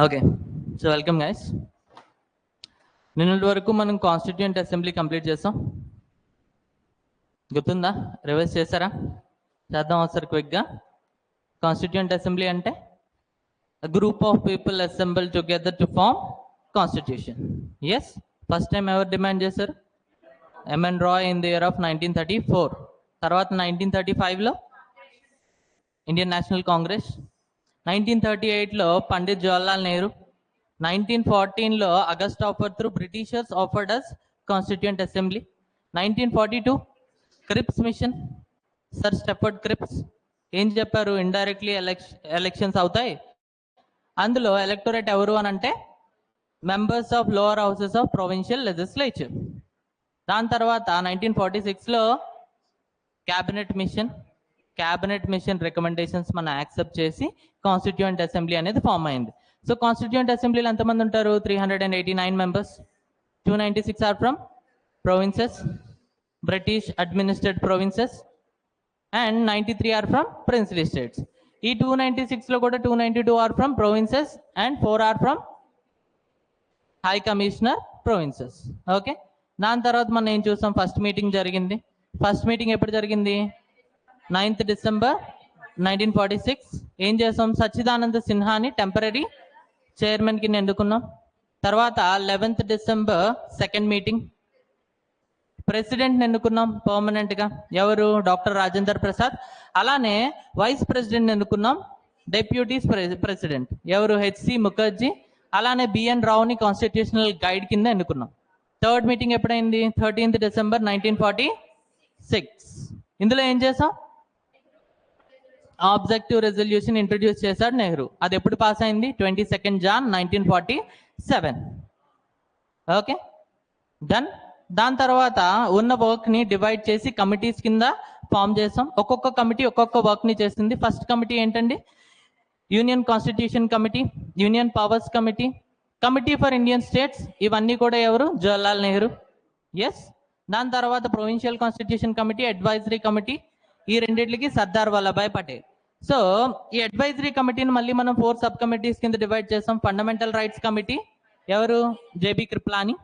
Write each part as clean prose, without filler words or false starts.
Okay, so welcome guys. నిన్నటి వరకు మనం కాన్స్టిట్యూయెంట్ అసెంబ్లీ కంప్లీట్ చేసాం. గుర్తుందా? రివైజ్ చేశారా? చేద్దాం ఒకసారి క్విక్గా. కాన్స్టిట్యూయెంట్ అసెంబ్లీ అంటే a group of people assembled together to form constitution. Yes, first time ever demand చేశారు MN Roy in the year of 1934. తర్వాత 1935లో ఇండియన్ నేషనల్ కాంగ్రెస్, 1938లో పండిత్ జవహర్లాల్ నెహ్రూ, 1914లో August offer through Britishers offered us constituent assembly, 1942 Cripps mission, sir Stafford Cripps ఏం చెప్పారు, indirectly elections అవుతాయి, అందులో electorate ఎవరు అని అంటే members of lower houses of provincial legislature. దాని తర్వాత 1946లో క్యాబినెట్ మిషన్ రికమెండేషన్స్ మనం యాక్సెప్ట్ చేసి కాన్స్టిట్యూయెంట్ అసెంబ్లీ అనేది ఫామ్ అయింది. సో కాన్స్టిట్యూయెంట్ అసెంబ్లీలో ఎంతమంది ఉంటారు? 389 members. 296 are from provinces, British administrate provinces, and 93 are from princely states. ఈ 296లో కూడా 292 are from provinces and 4 are from high commissioner provinces. Okay, దాని తర్వాత మనం ఏం చూసాం? ఫస్ట్ మీటింగ్ జరిగింది. ఫస్ట్ మీటింగ్ ఎప్పుడు జరిగింది? 9th December 1946. ఏం చేసాం? సచ్చిదానంద సిన్హాని టెంపరీ చైర్మన్ కి ఎన్నుకున్నాం. తర్వాత 11th December second meeting, president ఎన్నుకున్నాం పర్మనెంట్ గా. ఎవరు? డాక్టర్ రాజేందర్ ప్రసాద్. అలానే వైస్ ప్రెసిడెంట్ ఎన్నుకున్నాం, డెప్యూటీ ప్రెసిడెంట్. ఎవరు? హెచ్సి ముఖర్జీ. అలానే బిఎన్ రావుని కాన్స్టిట్యూషనల్ గైడ్ కింద ఎన్నుకున్నాం. థర్డ్ మీటింగ్ ఎప్పుడైంది? 13th December 1946. ఇందులో ఏం చేసాం? ఆబ్జెక్టివ్ రెజల్యూషన్ ఇంట్రడ్యూస్ చేశాడు నెహ్రూ. అది ఎప్పుడు పాస్ అయింది? 22nd Jan 1947. Okay, done. దాని తర్వాత ఉన్న వర్క్ ని డివైడ్ చేసి కమిటీస్ కింద ఫామ్ చేసాం. ఒక్కొక్క కమిటీ ఒక్కొక్క వర్క్ ని చేసింది. ఫస్ట్ కమిటీ ఏంటండి? Union constitution committee, union powers committee, committee for Indian states. ఇవన్నీ కూడా ఎవరు? జవహర్లాల్ నెహ్రూ. ఎస్. దాని తర్వాత provincial constitution committee, advisory committee. ఈ రెండింటికి సర్దార్ వల్లభాయ్ పటేల్. సో ఈ అడ్వైజరీ కమిటీని మళ్ళీ మనం 4 సబ్ కమిటీస్ కింద డివైడ్ చేసాం. ఫండమెంటల్ రైట్స్ కమిటీ ఎవరు? JB Kripalani.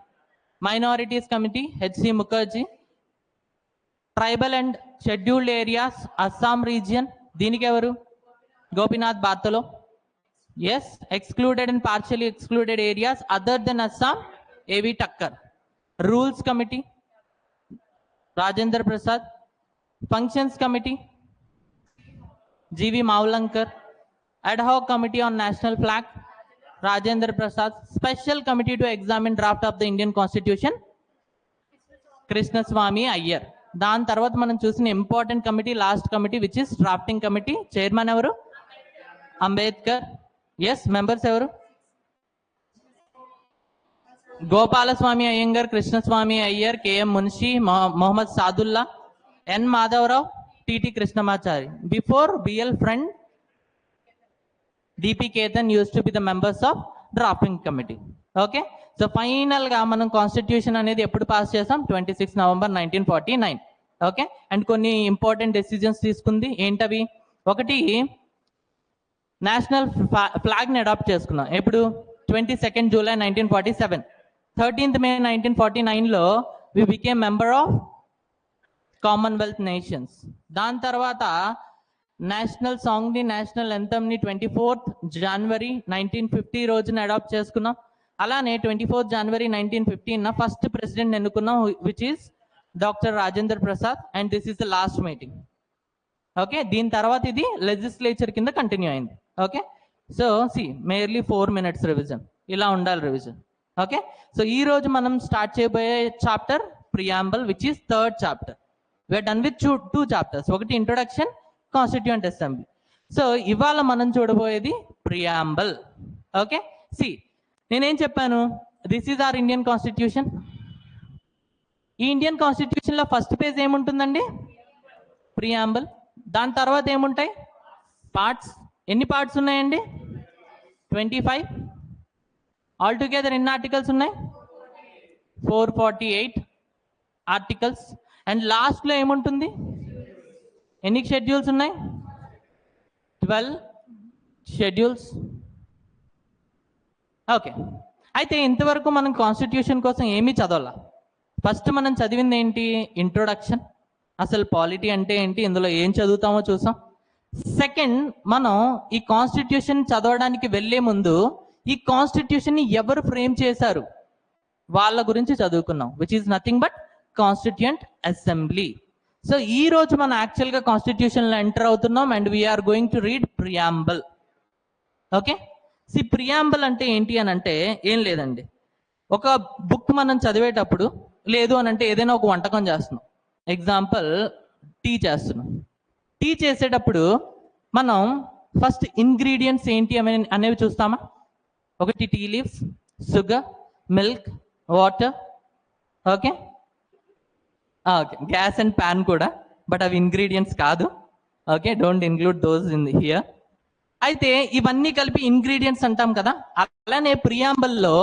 Minorities committee HC Mukherjee. Tribal and scheduled areas Assam region, దీనికి ఎవరు? Gopinath Bardoloi. Yes. Excluded and partially excluded areas other than Assam, AV Thakkar. Rules committee Rajendra Prasad. Functions committee GV Mavalankar. Ad hoc committee on national flag Rajendra Prasad. Special committee to examine draft of the Indian constitution Krishnaswami Ayyar. దాని తర్వాత మనం చూసిన important committee, last committee, which is drafting committee. Chairman ఎవరు? Ambedkar. Yes. Members ఎవరు? Gopalaswami Ayyangar, Krishnaswami Ayyar, KM Munshi, Mohammad Saadulla, N Madhavarao, TT Krishnamachari. Before BL ఫ్రెండ్, DP Khaitan use to be the members of drafting committee. Okay, so final గా మనం constitution అనేది ఎప్పుడు పాస్ చేసాం? 26 నవంబర్ 1949. ఓకే, అండ్ కొన్ని important decisions తీసుకుంది. ఏంటవి? ఒకటి, నేషనల్ ఫ్లాగ్ ని అడాప్ట్ చేసుకున్నాం. ఎప్పుడు? 22nd July 1947. 13th May 1949లో we became member of Commonwealth nations. దాని తర్వాత నేషనల్ సాంగ్ ని, నేషనల్ ఎంథమ్ ని 24th January 1950 రోజున అడాప్ట్ చేసుకున్నాం. అలానే 24th January 1915 ఫస్ట్ ప్రెసిడెంట్ ఎన్నుకున్నాం, which is doctor Rajendra Prasad. And this is the last meeting. Okay, దీని తర్వాత ఇది లెజిస్లేచర్ కింద కంటిన్యూ అయింది. Okay, so see merely 4 minutes revision. ఇలా ఉండాలి రివిజన్. ఓకే, సో ఈ రోజు మనం స్టార్ట్ చేయబోయే chapter preamble, which is third chapter. We are done with 2 chapters. ఒకటి ఇంట్రొడక్షన్, కాన్స్టిట్యూయెంట్ అసెంబ్లీ. సో ఇవాళ మనం చూడబోయేది ప్రియాంబల్. ఓకే, సి నేనేం చెప్పాను? This is our Indian constitution. ఈ ఇండియన్ కాన్స్టిట్యూషన్ లో ఫస్ట్ పేజ్ ఏముంటుందండి? ప్రియాంబల్. దాని తర్వాత ఏముంటాయి? పార్ట్స్. ఎన్ని పార్ట్స్ ఉన్నాయండి? 25. ఆల్ టుగెదర్ ఎన్ని ఆర్టికల్స్ ఉన్నాయి? 448 ఆర్టికల్స్. అండ్ లాస్ట్ లో ఏముంటుంది? ఎన్ని షెడ్యూల్స్ ఉన్నాయి? 12 షెడ్యూల్స్. ఓకే, అయితే ఇంతవరకు మనం కాన్స్టిట్యూషన్ కోసం ఏమీ చదవాల. ఫస్ట్ మనం చదివింది ఏంటి? ఇంట్రొడక్షన్, అసలు పాలిటీ అంటే ఏంటి, ఇందులో ఏం చదువుతామో చూసాం. సెకండ్, మనం ఈ కాన్స్టిట్యూషన్ చదవడానికి వెళ్ళే ముందు ఈ కాన్స్టిట్యూషన్ ని ఎవరు ఫ్రేమ్ చేశారు వాళ్ళ గురించి చదువుకున్నాం, which is nothing but constituent assembly. So ఈ రోజు మనం యాక్చువల్ గా కాన్స్టిట్యూషన్ లో ఎంటర్ అవుతున్నాం and we are going to read preamble. Okay, see preamble అంటే ఏంటి అని అంటే ఏం లేదండి, ఒక బుక్ మనం చదివేటప్పుడు, లేదు అని అంటే ఏదైనా ఒక వంటకం చేస్తున్నాం, ఎగ్జాంపుల్ టీ చేస్తున్నాం. టీ చేసేటప్పుడు మనం ఫస్ట్ ఇంగ్రీడియంట్స్ ఏంటి అనేవి చూస్తామా? ఒకటి tea leaves, sugar, milk, water. Okay, okay, gas and pan కూడా, బట్ అవి ఇంగ్రీడియంట్స్ కాదు. Okay, don't include those in here. అయితే ఇవన్నీ కలిపి ఇంగ్రీడియంట్స్ అంటాం కదా. అలానే ప్రియాంబుల్లో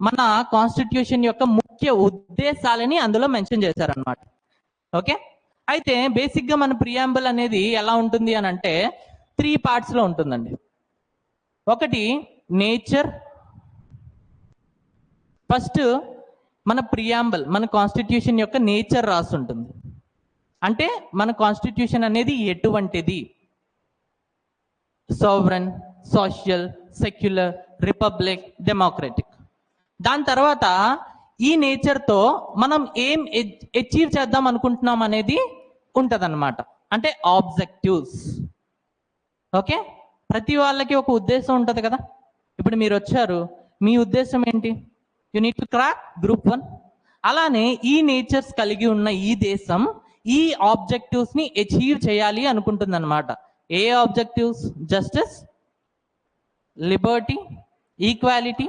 మన కాన్స్టిట్యూషన్ యొక్క ముఖ్య ఉద్దేశాలని అందులో మెన్షన్ చేశారనమాట. ఓకే, అయితే బేసిక్ గా మన ప్రియాంబుల్ అనేది ఎలా ఉంటుంది అని అంటే 3 parts లో ఉంటుందండి. ఒకటి నేచర్. ఫస్ట్ మన ప్రియాంబుల్, మన కాన్స్టిట్యూషన్ యొక్క నేచర్ రాసి ఉంటుంది. అంటే మన కాన్స్టిట్యూషన్ అనేది ఎటువంటిది, sovereign, social, secular, republic, democratic. దాని తర్వాత ఈ నేచర్తో మనం ఏం అచీవ్ చేద్దాం అనుకుంటున్నాం అనేది ఉంటదన్నమాట, అంటే ఆబ్జెక్టివ్స్. ఓకే, ప్రతి వాళ్ళకి ఒక ఉద్దేశం ఉంటుంది కదా. ఇప్పుడు మీరు వచ్చారు, మీ ఉద్దేశం ఏంటి? You need to crack group 1. అలానే ఈ నేచర్స్ కలిగి ఉన్న ఈ దేశం ఈ ఆబ్జెక్టివ్స్ ని అచీవ్ చేయాలి అనుకుంటుంది అనమాట. ఏ objectives? Justice, liberty, equality,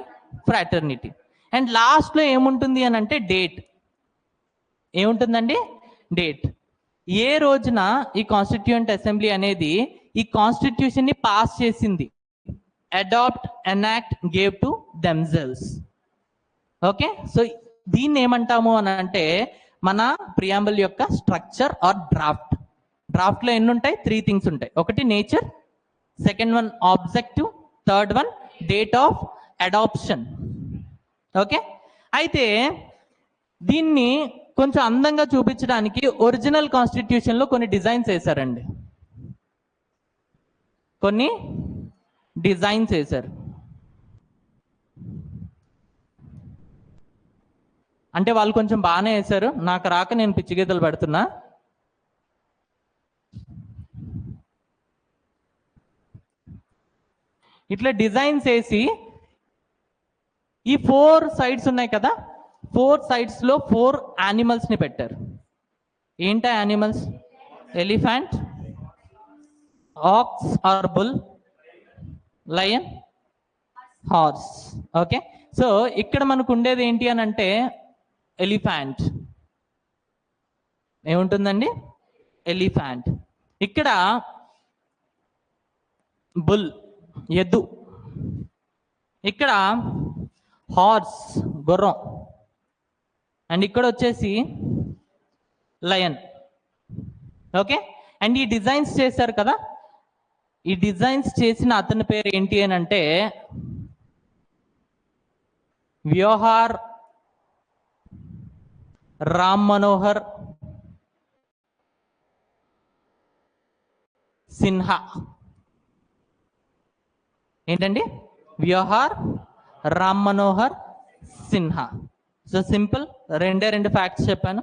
fraternity. And లాస్ట్లో ఏముంటుంది అని అంటే డేట్. ఏముంటుందండి? డేట్. ఏ రోజున ఈ కాన్స్టిట్యూయెంట్ అసెంబ్లీ అనేది ఈ కాన్స్టిట్యూషన్ ని పాస్ చేసింది, adopt, enact, gave to themselves. Okay, so దీన్ని ఏమంటాము అని అంటే మన ప్రియాంబుల్ యొక్క స్ట్రక్చర్ ఆర్ డ్రాఫ్ట్. డ్రాఫ్ట్ లో ఎన్ని ఉంటాయి? 3 things ఉంటాయి. ఒకటి nature, second one objective, third one date of adoption. Okay, అయితే దీన్ని కొంచెం అందంగా చూపించడానికి ఒరిజినల్ కాన్స్టిట్యూషన్ లో కొన్ని డిజైన్స్ వేశారండి. కొన్ని డిజైన్స్ వేశారు. అంటే వాళ్ళు కొంచెం బాగానే వేశారు, నాకు రాక నేను పిచ్చి గీతలు పెడుతున్నా. ఇట్లా డిజైన్స్ వేసి ఈ 4 sides ఉన్నాయి కదా, 4 sides లో 4 animals ని పెట్టారు. ఏంటా animals? Elephant, ox or bull, lion, horse. Okay, so ఇక్కడ మనకు ఉండేది ఏంటి అని అంటే ఎలిఫెంట్. ఏముంటుందండి? ఎలిఫెంట్. ఇక్కడ బుల్, ఎద్దు. ఇక్కడ హార్స్, గుర్రం. అండ్ ఇక్కడ వచ్చేసి లయన్. ఓకే, అండ్ ఈ డిజైన్స్ చేశారు కదా, ఈ డిజైన్స్ చేసిన అతని పేరు ఏంటి అని అంటే వ్యోహార్ రామ్ మనోహర్ సిన్హా. ఏంటండి? వ్యోహార్ రామ్ మనోహర్ సిన్హా. సో సింపుల్, రెండు ఫ్యాక్ట్స్ చెప్పాను.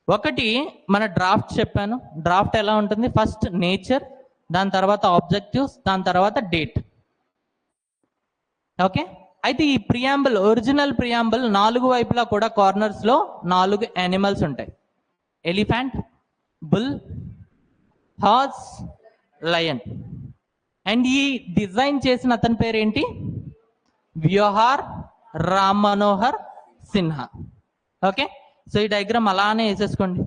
ఒకటి మన డ్రాఫ్ట్ చెప్పాను. డ్రాఫ్ట్ ఎలా ఉంటుంది? ఫస్ట్ నేచర్, దాని తర్వాత ఆబ్జెక్టివ్స్, దాని తర్వాత డేట్. ఓకే, అయితే ఈ ప్రియాంబుల్, ఒరిజినల్ ప్రియాంబుల్ 4 వైపులా కూడా కార్నర్స్ లో 4 యానిమల్స్ ఉంటాయి. Elephant, bull, horse, lion. And ఈ డిజైన్ చేసిన అతని పేరు ఏంటి? వ్యోహార్ రామ్ మనోహర్ సిన్హా. ఓకే, సో ఈ డయాగ్రామ్ అలానే వేసేసుకోండి.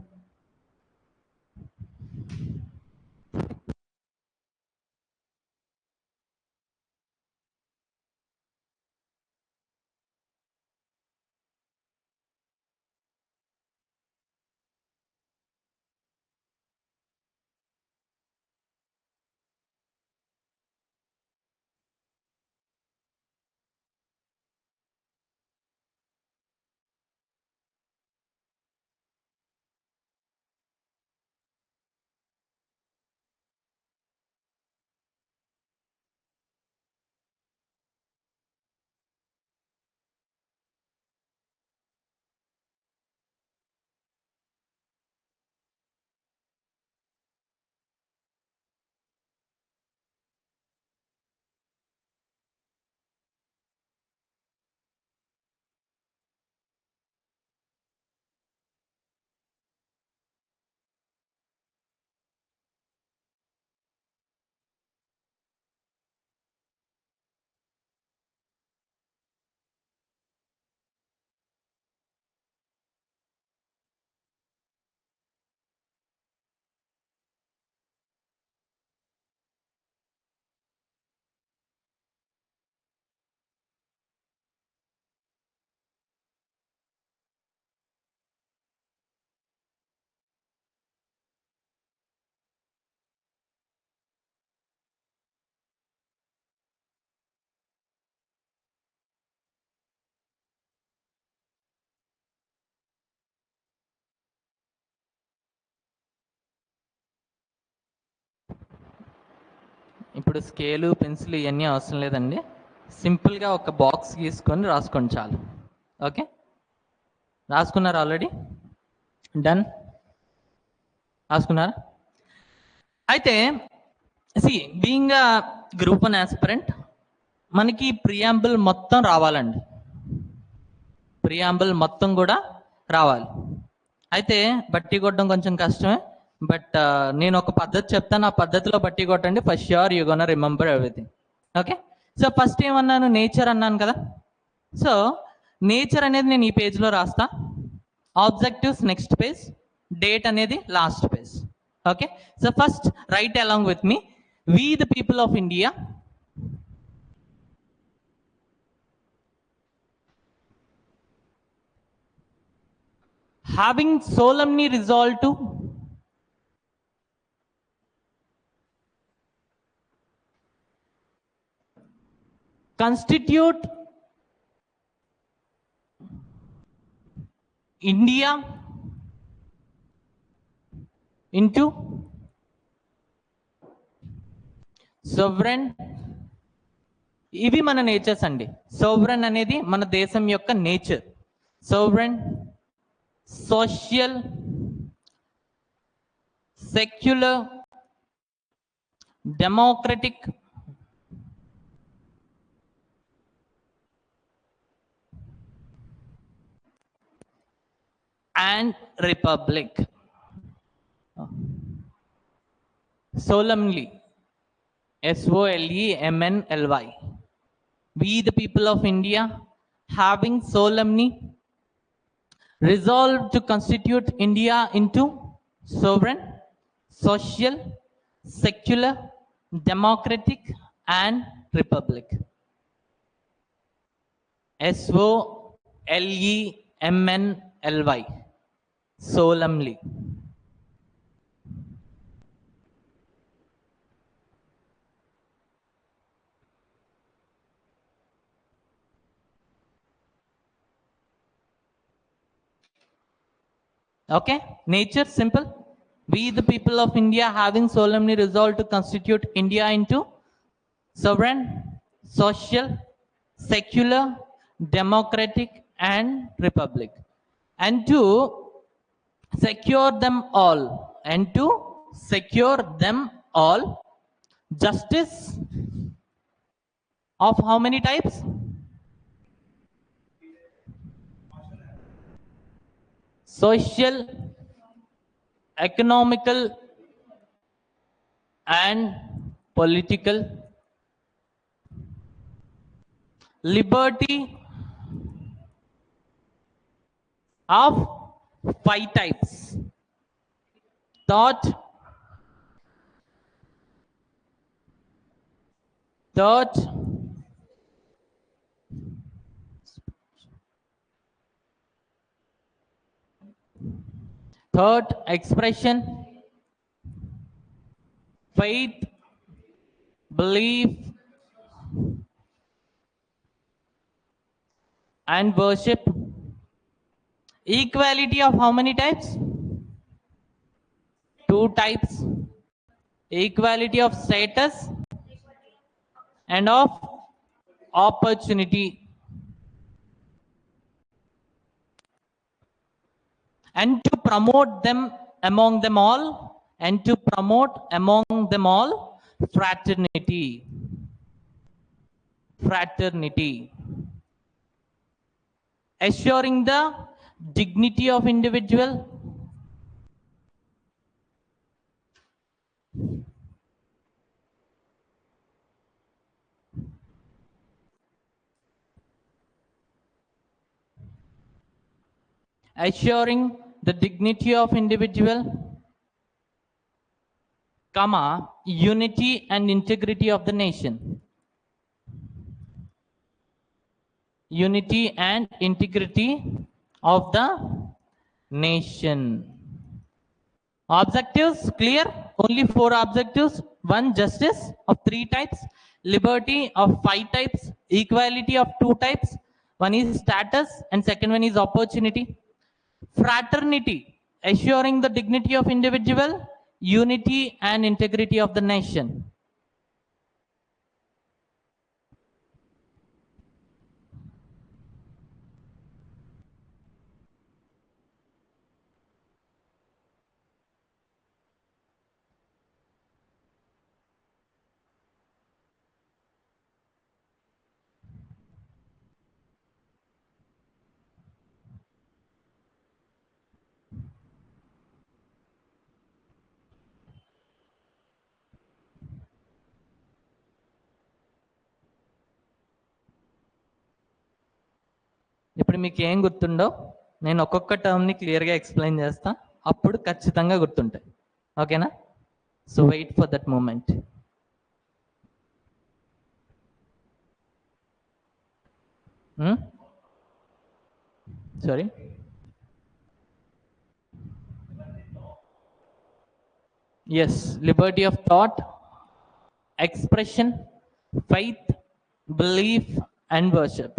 ఇప్పుడు స్కేలు పెన్సిల్ ఇవన్నీ అవసరం లేదండి, సింపుల్గా ఒక బాక్స్ గీసుకొని రాసుకోండి చాలు. ఓకే, రాసుకున్నారు ఆల్రెడీ? డన్, రాసుకున్నారా? అయితే బీయింగ్ గ్రూప్ 1 ఆస్పిరెంట్ మనకి ప్రియాంబుల్ మొత్తం రావాలండి, ప్రియాంబుల్ మొత్తం కూడా రావాలి. అయితే బట్టి కొట్టడం కొంచెం కష్టమే, బట్ నేను ఒక పద్ధతి చెప్తాను, ఆ పద్ధతిలో బట్టి కొట్టండి. First sure you gonna remember everything. Okay, so first ఏమన్నాను, నేచర్ అన్నాను కదా. సో నేచర్ అనేది నేను ఈ పేజ్లో రాస్తా, ఆబ్జెక్టివ్స్ నెక్స్ట్ పేజ్, డేట్ అనేది last page. Okay, so first write along with me. We the people of India having solemnly resolved to constitute India into sovereign. ఇవి మన నేచర్స్ అండి. సోవరెన్ అనేది మన దేశం యొక్క nature. Sovereign, social, secular, democratic, and republic. Solemnly, SOLEMNLY. We the people of India, having solemnly resolved to constitute India into sovereign, social, secular, democratic, and republic. SOLEMNLY. Solemnly. Okay, nature simple. We the people of India, having solemnly resolved to constitute India into sovereign, social, secular, democratic, and republic, and to secure them all, justice of how many types? Social, economical, and political. Liberty of 5 types: thought, expression, faith, belief, and worship. Equality of how many types? 2 types. Equality of status and of opportunity. And to promote them among them all, fraternity. Assuring the dignity of individual, unity and integrity of the nation. Unity and integrity of the nation. Objectives clear? Only 4 objectives. 1, justice of 3 types, liberty of 5 types, equality of 2 types. One is status and second one is opportunity. Fraternity, assuring the dignity of individual, unity and integrity of the nation. ఇప్పుడు మీకు ఏం గుర్తుండో నేను ఒక్కొక్క టర్మ్ని క్లియర్గా explain చేస్తా, అప్పుడు ఖచ్చితంగా గుర్తుంటాయి. ఓకేనా? So wait for that moment. Sorry, yes, liberty of thought, expression, faith, belief, and worship.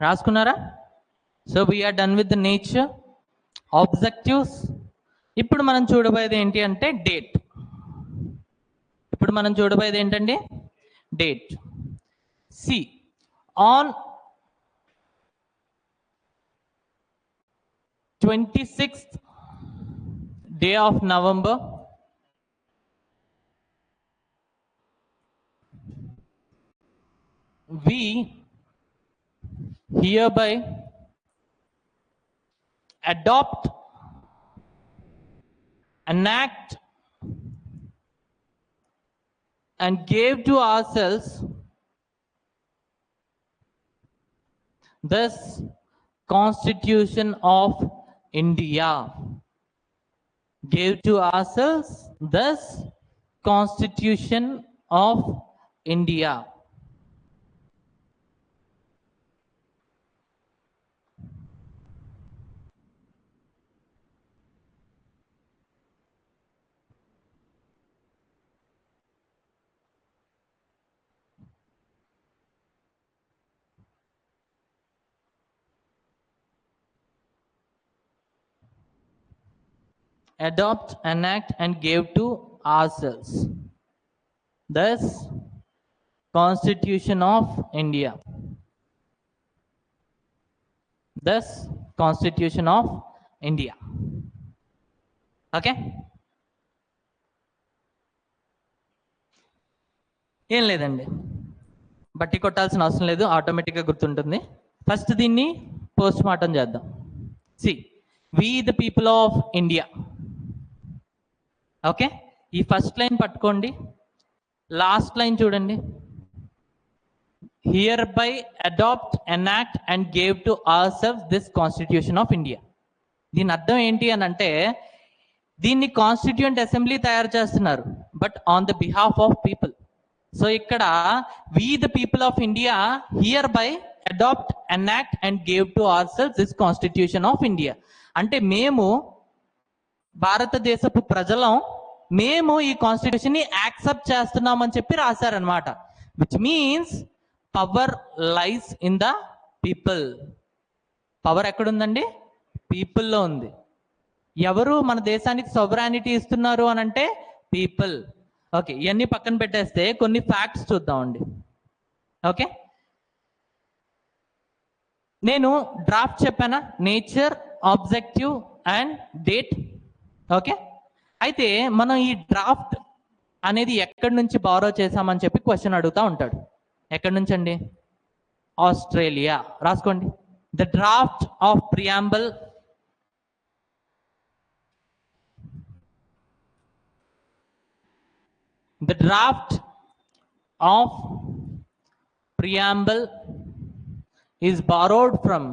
రాసుకున్నారా? So we are done with the nature, objectives. ఇప్పుడు మనం చూడబోయేది ఏంటి అంటే డేట్. ఇప్పుడు మనం చూడబోయేది ఏంటండి? Date. See, on 26th day of November, we hereby adopt, enact, and gave to ourselves this Constitution of India. Gave to ourselves this Constitution of India. Adopt, enact, and gave to ourselves this Constitution of India. This Constitution of India. Okay? ఏం లేదండి, బట్టి కొట్టాల్సిన అవసరం లేదు, ఆటోమేటిక్గా గుర్తుంటుంది. First దీన్ని post mortem చేద్దాం. See, we the people of India. Okay, ఈ ఫస్ట్ లైన్ పట్టుకోండి, లాస్ట్ లైన్ చూడండి. Hereby adopt, enact, and gave to ourselves this constitution of India. దీని అర్థం ఏంటి అని అంటే, దీన్ని కాన్స్టిట్యూయెంట్ అసెంబ్లీ తయారు చేస్తున్నారు, but on the behalf of people. So ఇక్కడ we the people of India hereby adopt, enact, and gave to ourselves this constitution of India. అంటే మేము భారతదేశపు ప్రజలం, మేము ఈ కాన్స్టిట్యూషన్ ని యాక్సెప్ట్ చేస్తున్నామని చెప్పి రాశారనమాట. Which means power lies in the people. Power ఎక్కడుందండి? పీపుల్లో ఉంది. ఎవరు మన దేశానికి సోవరానిటీ ఇస్తున్నారు అని అంటే పీపుల్. ఓకే, ఇవన్నీ పక్కన పెట్టేస్తే కొన్ని ఫ్యాక్ట్స్ చూద్దామండి. ఓకే, నేను డ్రాఫ్ట్ చెప్పానా? Nature, objective and date. Okay, అయితే మనం ఈ డ్రాఫ్ట్ అనేది ఎక్కడి నుంచి బారో చేసామని చెప్పి క్వశ్చన్ అడుగుతూ ఉంటాడు. ఎక్కడి నుంచి అండి? ఆస్ట్రేలియా. రాసుకోండి. The draft of preamble The draft of preamble is borrowed from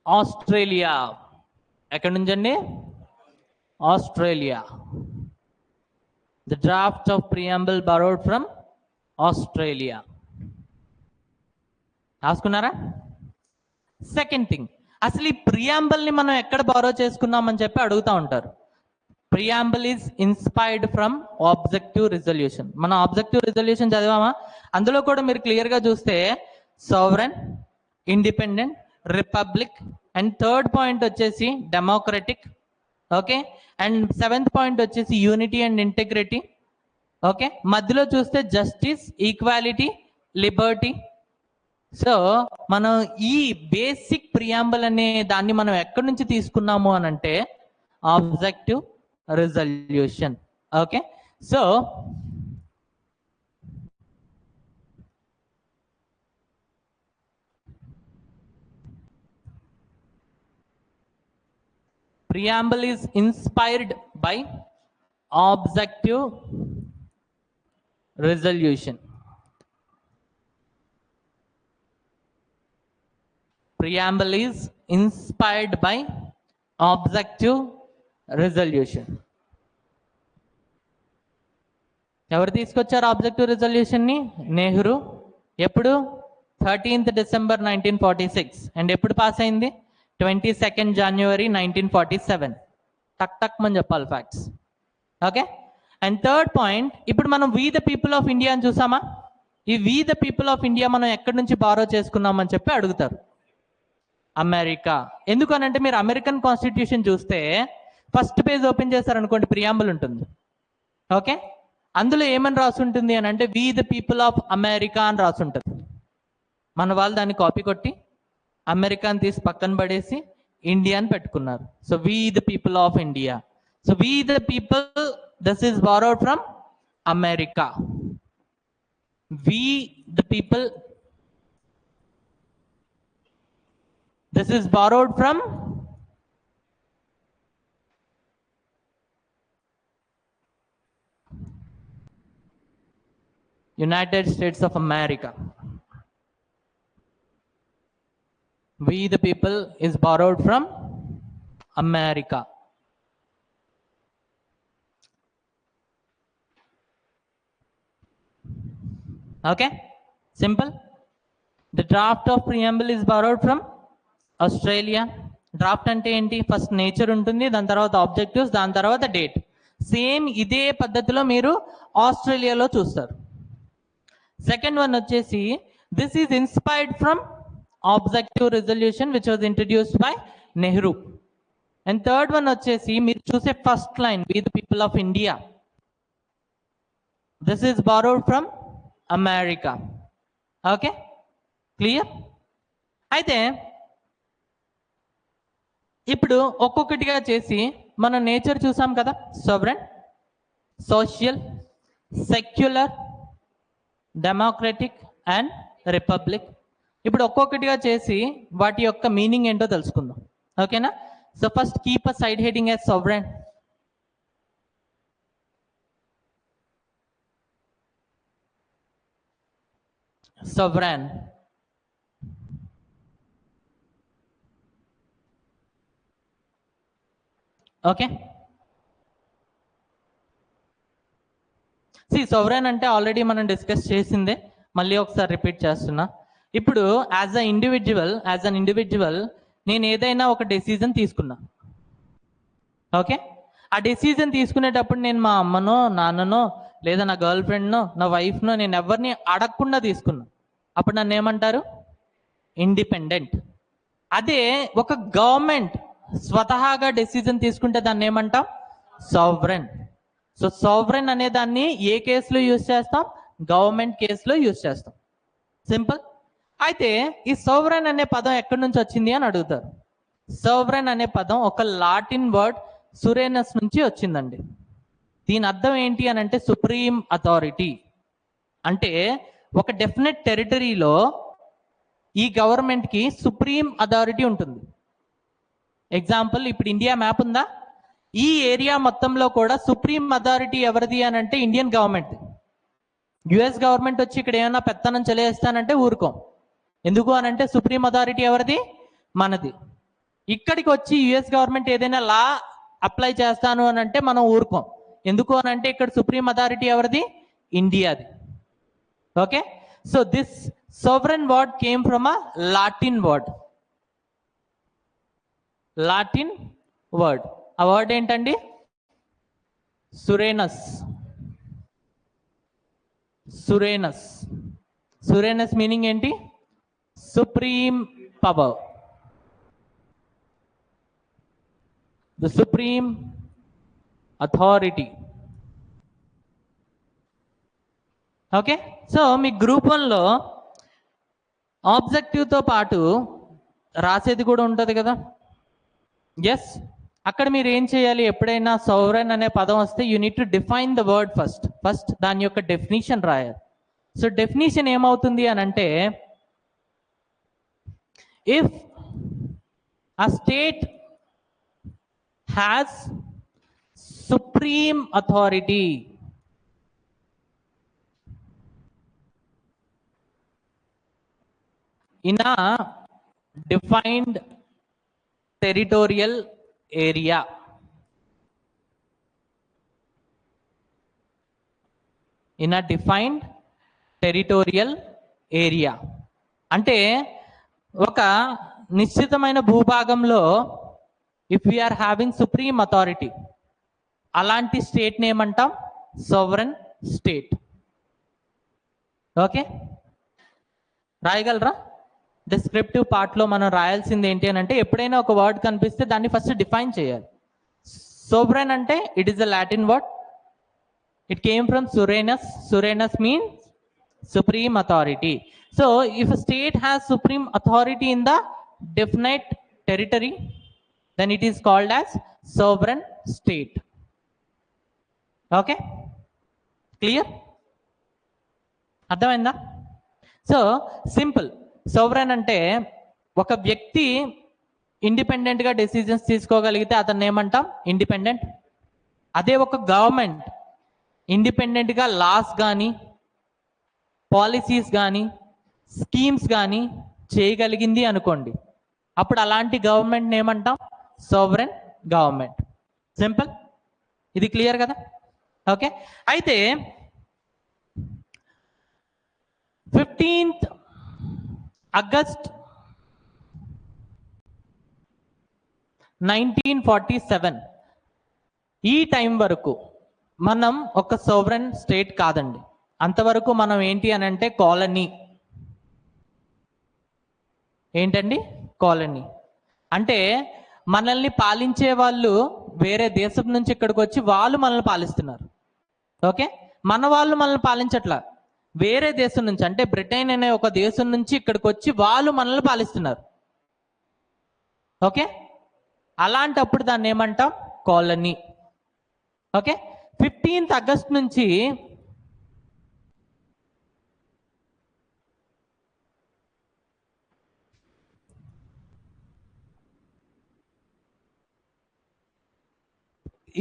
Australia. ఎక్కడి నుంచి అండి? Australia. The draft of preamble borrowed from Australia. రాసుకున్నారా? సెకండ్ థింగ్, అసలు ఈ ప్రియాంబుల్ ని మనం ఎక్కడ బారో చేసుకున్నామని చెప్పి అడుగుతూ ఉంటారు. Preamble is inspired from objective resolution. మనం ఆబ్జెక్టివ్ రిజల్యూషన్ చదివామా? అందులో కూడా మీరు క్లియర్ గా చూస్తే sovereign, independent, republic, and third point వచ్చేసి democratic. Okay, and seventh point వచ్చేసి యూనిటీ అండ్ ఇంటెగ్రిటీ. ఓకే, మధ్యలో చూస్తే జస్టిస్, ఈక్వాలిటీ, లిబర్టీ. సో మనం ఈ బేసిక్ ప్రియాంబుల్ అనే దాన్ని మనం ఎక్కడి నుంచి తీసుకున్నాము అని అంటే objective resolution. Okay, so preamble is inspired by objective resolution. Preamble is inspired by objective resolution. ఎవరు తీసుకొచ్చారు ఆబ్జెక్టివ్ రిజల్యూషన్ ని? నెహ్రూ. ఎప్పుడు? 13th December 1946. అండ్ ఎప్పుడు పాస్ అయింది? 22nd January 1947. టక్ టక్ అని చెప్పాలి facts. Okay, and third point, ఇప్పుడు మనం we the people of India అని చూసామా? ఈ we the people of India మనం ఎక్కడి నుంచి బారో చేసుకున్నామని చెప్పి అడుగుతారు. అమెరికా. ఎందుకనంటే మీరు అమెరికన్ కాన్స్టిట్యూషన్ చూస్తే ఫస్ట్ పేజ్ ఓపెన్ చేశారనుకోండి, ప్రియాంబుల్ ఉంటుంది. ఓకే, అందులో ఏమని రాసి ఉంటుంది అని అంటే we the people of America అని రాసి ఉంటుంది. మన వాళ్ళు దాన్ని కాపీ కొట్టి అమెరికాని తీసి పక్కన పడేసి ఇండియా అని పెట్టుకున్నారు. So we the people of India. So we the people, this is borrowed from America. We the people, this is borrowed from United States of America. We the people is borrowed from America. Okay, simple. The draft of preamble is borrowed from Australia. Draft అంటే ఏంటి? First nature ఉంటుంది, దాని తర్వాత objectives, దాని తర్వాత date. Same ఇదే పద్ధతిలో మీరు ఆస్ట్రేలియాలో చూస్తారు. సెకండ్ వన్ వచ్చేసి this is inspired from objective resolution which was introduced by Nehru. And third one వచ్చేసి మీరు చూసే first line we the people of India, this is borrowed from America. Okay, clear? అయితే ఇప్పుడు ఒక్కొక్కటిగా చేసి మనం నేచర్ చూసాం కదా, sovereign, social, secular, democratic and republic. ఇప్పుడు ఒక్కొక్కటిగా చేసి వాటి యొక్క మీనింగ్ ఏంటో తెలుసుకుందాం. ఓకేనా? So first keep a side heading as sovereign. Sovereign. Okay, sovereign అంటే ఆల్రెడీ మనం డిస్కస్ చేసిందే, మళ్ళీ ఒకసారి రిపీట్ చేస్తున్నా. ఇప్పుడు యాజ్ అన్ ఇండివిజువల్ నేను ఏదైనా ఒక డెసిజన్ తీసుకున్నా. ఓకే, ఆ డెసిజన్ తీసుకునేటప్పుడు నేను మా అమ్మనో నాన్ననో లేదా నా గర్ల్ ఫ్రెండ్నో నా వైఫ్నో నేను ఎవరిని అడగకుండా తీసుకున్నా. అప్పుడు నన్ను ఏమంటారు? ఇండిపెండెంట్. అదే ఒక గవర్నమెంట్ స్వతహాగా డెసిజన్ తీసుకుంటే దాన్ని ఏమంటాం? సావరెన్. సో సావరెన్ అనే దాన్ని ఏ కేసులో యూజ్ చేస్తాం? గవర్నమెంట్ కేసులో యూజ్ చేస్తాం. సింపుల్. అయితే ఈ సావరెన్ అనే పదం ఎక్కడి నుంచి వచ్చింది అని అడుగుతారు. సావరెన్ అనే పదం ఒక లాటిన్ వర్డ్ సురేనస్ నుంచి వచ్చిందండి. దీని అర్థం ఏంటి అని అంటే సుప్రీం అథారిటీ. అంటే ఒక డెఫినెట్ టెరిటరీలో ఈ గవర్నమెంట్కి సుప్రీం అథారిటీ ఉంటుంది. ఎగ్జాంపుల్, ఇప్పుడు ఇండియా మ్యాప్ ఉందా? ఈ ఏరియా మొత్తంలో కూడా సుప్రీం అథారిటీ ఎవరిది అని అంటే ఇండియన్ గవర్నమెంట్. యుఎస్ గవర్నమెంట్ వచ్చి ఇక్కడ ఏమైనా పెత్తనం చెలేస్తానంటే ఊరుకోం. ఎందుకు అని అంటే సుప్రీం అథారిటీ ఎవరిది? మనది. ఇక్కడికి వచ్చి యుఎస్ గవర్నమెంట్ ఏదైనా లా అప్లై చేస్తాను అని అంటే మనం ఊరుకోం. ఎందుకు అని అంటే ఇక్కడ సుప్రీం అథారిటీ ఎవరిది? ఇండియాది. Okay, so this sovereign word came from a Latin word. Latin word. ఆ వర్డ్ ఏంటండి? సురేనస్. సురేనస్. సురేనస్ మీనింగ్ ఏంటి? Supreme power. The supreme authority. Okay, so మీ గ్రూప్ 1లో ఆబ్జెక్టివ్తో పాటు రాసేది కూడా ఉంటుంది కదా. ఎస్, అక్కడ మీరు ఏం చేయాలి, ఎప్పుడైనా సోవరెన్ అనే పదం వస్తే you need to define the word first దాని యొక్క డెఫినేషన్ రాయాలి. సో డెఫినేషన్ ఏమవుతుంది అని అంటే, if a state has supreme authority in a defined territorial area, in a defined territorial area అంటే ఒక నిశ్చితమైన భూభాగంలో if we are having supreme authority, అలాంటి స్టేట్ని ఏమంటాం, సోవరెన్ స్టేట్. ఓకే, రాయగలరా? డిస్క్రిప్టివ్ పార్ట్లో మనం రాయాల్సింది ఏంటి అని అంటే, ఎప్పుడైనా ఒక వర్డ్ కనిపిస్తే దాన్ని ఫస్ట్ డిఫైన్ చేయాలి. సోవరెన్ అంటే it is a Latin word, it came from superanus. Superanus means supreme authority. So if a state has supreme authority in the definite territory, then it is called as sovereign state. Okay, clear? అర్థమైందా? So simple. Sovereign అంటే ఒక వ్యక్తి ఇండిపెండెంట్గా decisions తీసుకోగలిగితే అతన్ని ఏమంటాం, independent. అదే ఒక government ఇండిపెండెంట్గా లాస్ కానీ పాలసీస్ కానీ స్కీమ్స్ కానీ చేయగలిగింది అనుకోండి, అప్పుడు అలాంటి గవర్నమెంట్ని ఏమంటాం, సోవరెన్ గవర్నమెంట్. సింపుల్, ఇది క్లియర్ కదా? ఓకే, అయితే 15th ఆగస్ట్ 1947 ఈ టైం వరకు మనం ఒక సోవరెన్ స్టేట్ కాదండి. అంతవరకు మనం ఏంటి అని అంటే కాలనీ. ఏంటండి కాలనీ అంటే, మనల్ని పాలించే వాళ్ళు వేరే దేశం నుంచి ఇక్కడికి వచ్చి వాళ్ళు మనల్ని పాలిస్తున్నారు. ఓకే, మన వాళ్ళు మనల్ని పాలించట్లా, వేరే దేశం నుంచి అంటే బ్రిటన్ అనే ఒక దేశం నుంచి ఇక్కడికి వచ్చి వాళ్ళు మనల్ని పాలిస్తున్నారు. ఓకే, అలాంటప్పుడు దాన్ని ఏమంటాం, కాలనీ. ఓకే, 15th ఆగస్ట్ నుంచి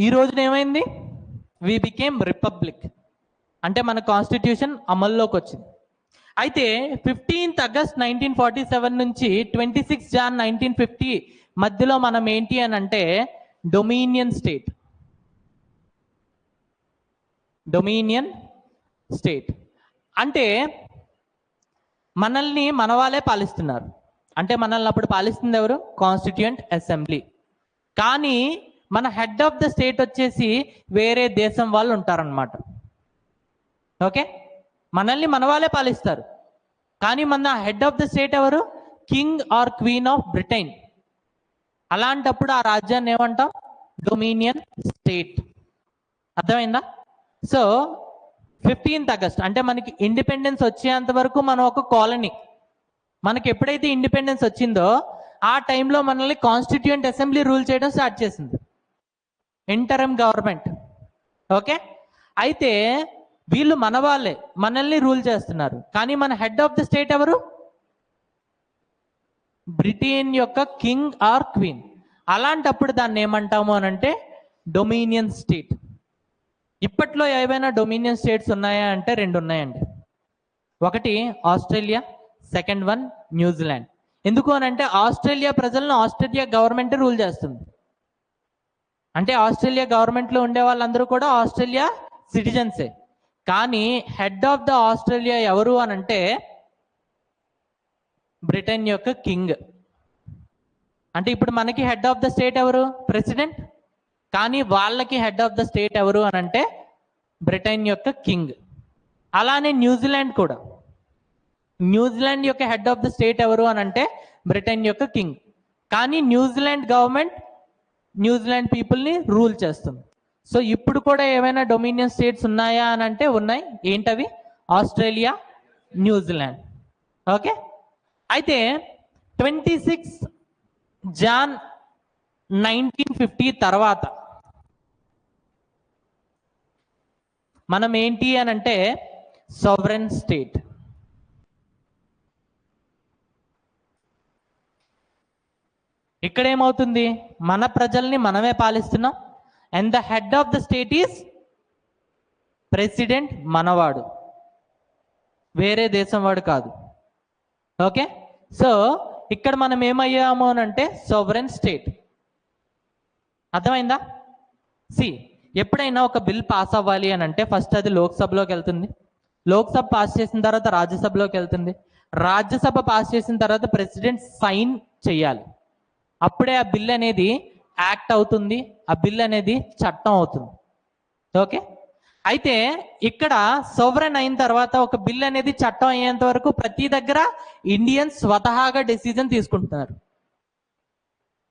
ఈ రోజున ఏమైంది, వి బికేమ్ రిపబ్లిక్, అంటే మన కాన్స్టిట్యూషన్ అమల్లోకి వచ్చింది. అయితే 15th ఆగస్ట్ 1947 నుంచి 26 జాన్ 1950 మధ్యలో మనం ఏంటి అని అంటే డొమినియన్ స్టేట్. డొమినియన్ స్టేట్ అంటే మనల్ని మన వాళ్ళే పాలిస్తున్నారు. అంటే మనల్ని అప్పుడు పాలిస్తుంది ఎవరు, కాన్స్టిట్యూయెంట్ అసెంబ్లీ. కానీ మన హెడ్ ఆఫ్ ద స్టేట్ వచ్చేసి వేరే దేశం వాళ్ళు ఉంటారనమాట. ఓకే, మనల్ని మన వాళ్ళే పాలిస్తారు, కానీ మన హెడ్ ఆఫ్ ద స్టేట్ ఎవరు, king or queen of Britain. అలాంటప్పుడు ఆ రాజ్యాన్ని ఏమంటాం, డొమినియన్ స్టేట్. అర్థమైందా? సో 15th ఆగస్ట్ అంటే మనకి ఇండిపెండెన్స్ వచ్చేంత వరకు మనం ఒక కాలనీ. మనకి ఎప్పుడైతే ఇండిపెండెన్స్ వచ్చిందో ఆ టైంలో మనల్ని కాన్స్టిట్యూయెంట్ అసెంబ్లీ రూల్ చేయడం స్టార్ట్ చేసింది, ఇంటరమ్ గవర్నమెంట్. ఓకే, అయితే వీళ్ళు మన వాళ్ళే మనల్ని రూల్ చేస్తున్నారు, కానీ మన హెడ్ ఆఫ్ ద స్టేట్ ఎవరు, బ్రిటన్ యొక్క కింగ్ ఆర్ క్వీన్. అలాంటప్పుడు దాన్ని ఏమంటాము అని అంటే డొమినియన్ స్టేట్. ఇప్పట్లో ఏవైనా డొమినియన్ స్టేట్స్ ఉన్నాయా అంటే 2 ఉన్నాయండి. ఒకటి ఆస్ట్రేలియా, సెకండ్ వన్ న్యూజిలాండ్. ఎందుకు అని అంటే ఆస్ట్రేలియా ప్రజలను ఆస్ట్రేలియా గవర్నమెంట్ రూల్ చేస్తుంది. అంటే ఆస్ట్రేలియా గవర్నమెంట్లో ఉండే వాళ్ళందరూ కూడా ఆస్ట్రేలియా సిటిజన్సే, కానీ హెడ్ ఆఫ్ ద ఆస్ట్రేలియా ఎవరు అని అంటే బ్రిటన్ యొక్క కింగ్. అంటే ఇప్పుడు మనకి హెడ్ ఆఫ్ ద స్టేట్ ఎవరు, ప్రెసిడెంట్, కానీ వాళ్ళకి హెడ్ ఆఫ్ ద స్టేట్ ఎవరు అని అంటే బ్రిటన్ యొక్క కింగ్. అలానే న్యూజిలాండ్ కూడా, న్యూజిలాండ్ యొక్క హెడ్ ఆఫ్ ద స్టేట్ ఎవరు అని అంటే బ్రిటన్ యొక్క కింగ్, కానీ న్యూజిలాండ్ గవర్నమెంట్ న్యూజిలాండ్ పీపుల్ని రూల్ చేస్తుంది. సో ఇప్పుడు కూడా ఏమైనా డొమినియన్ స్టేట్స్ ఉన్నాయా అని అంటే ఉన్నాయి. ఏంటవి, ఆస్ట్రేలియా, న్యూజిలాండ్. ఓకే, అయితే 26 జాన్ 1950 తర్వాత మనం ఏంటి అని అంటే సావరెన్ స్టేట్. ఇక్కడ ఏమవుతుంది, మన ప్రజల్ని మనమే పాలిస్తున్నాం. And the head of the state is president, మనవాడు, వేరే దేశం వాడు కాదు. ఓకే, సో ఇక్కడ మనం ఏమయ్యాము అని అంటే సావరెన్ స్టేట్. అర్థమైందా? సి, ఎప్పుడైనా ఒక బిల్ పాస్ అవ్వాలి అని అంటే ఫస్ట్ అది లోక్సభలోకి వెళ్తుంది, లోక్సభ పాస్ చేసిన తర్వాత రాజ్యసభలోకి వెళ్తుంది, రాజ్యసభ పాస్ చేసిన తర్వాత ప్రెసిడెంట్ సైన్ చేయాలి. అప్పుడే ఆ బిల్ అనేది యాక్ట్ అవుతుంది, ఆ బిల్ అనేది చట్టం అవుతుంది. ఓకే, అయితే ఇక్కడ సోవరెన్ అయిన తర్వాత ఒక బిల్ అనేది చట్టం అయ్యేంత వరకు ప్రతి దగ్గర ఇండియన్స్ స్వతహాగా డెసిజన్ తీసుకుంటున్నారు.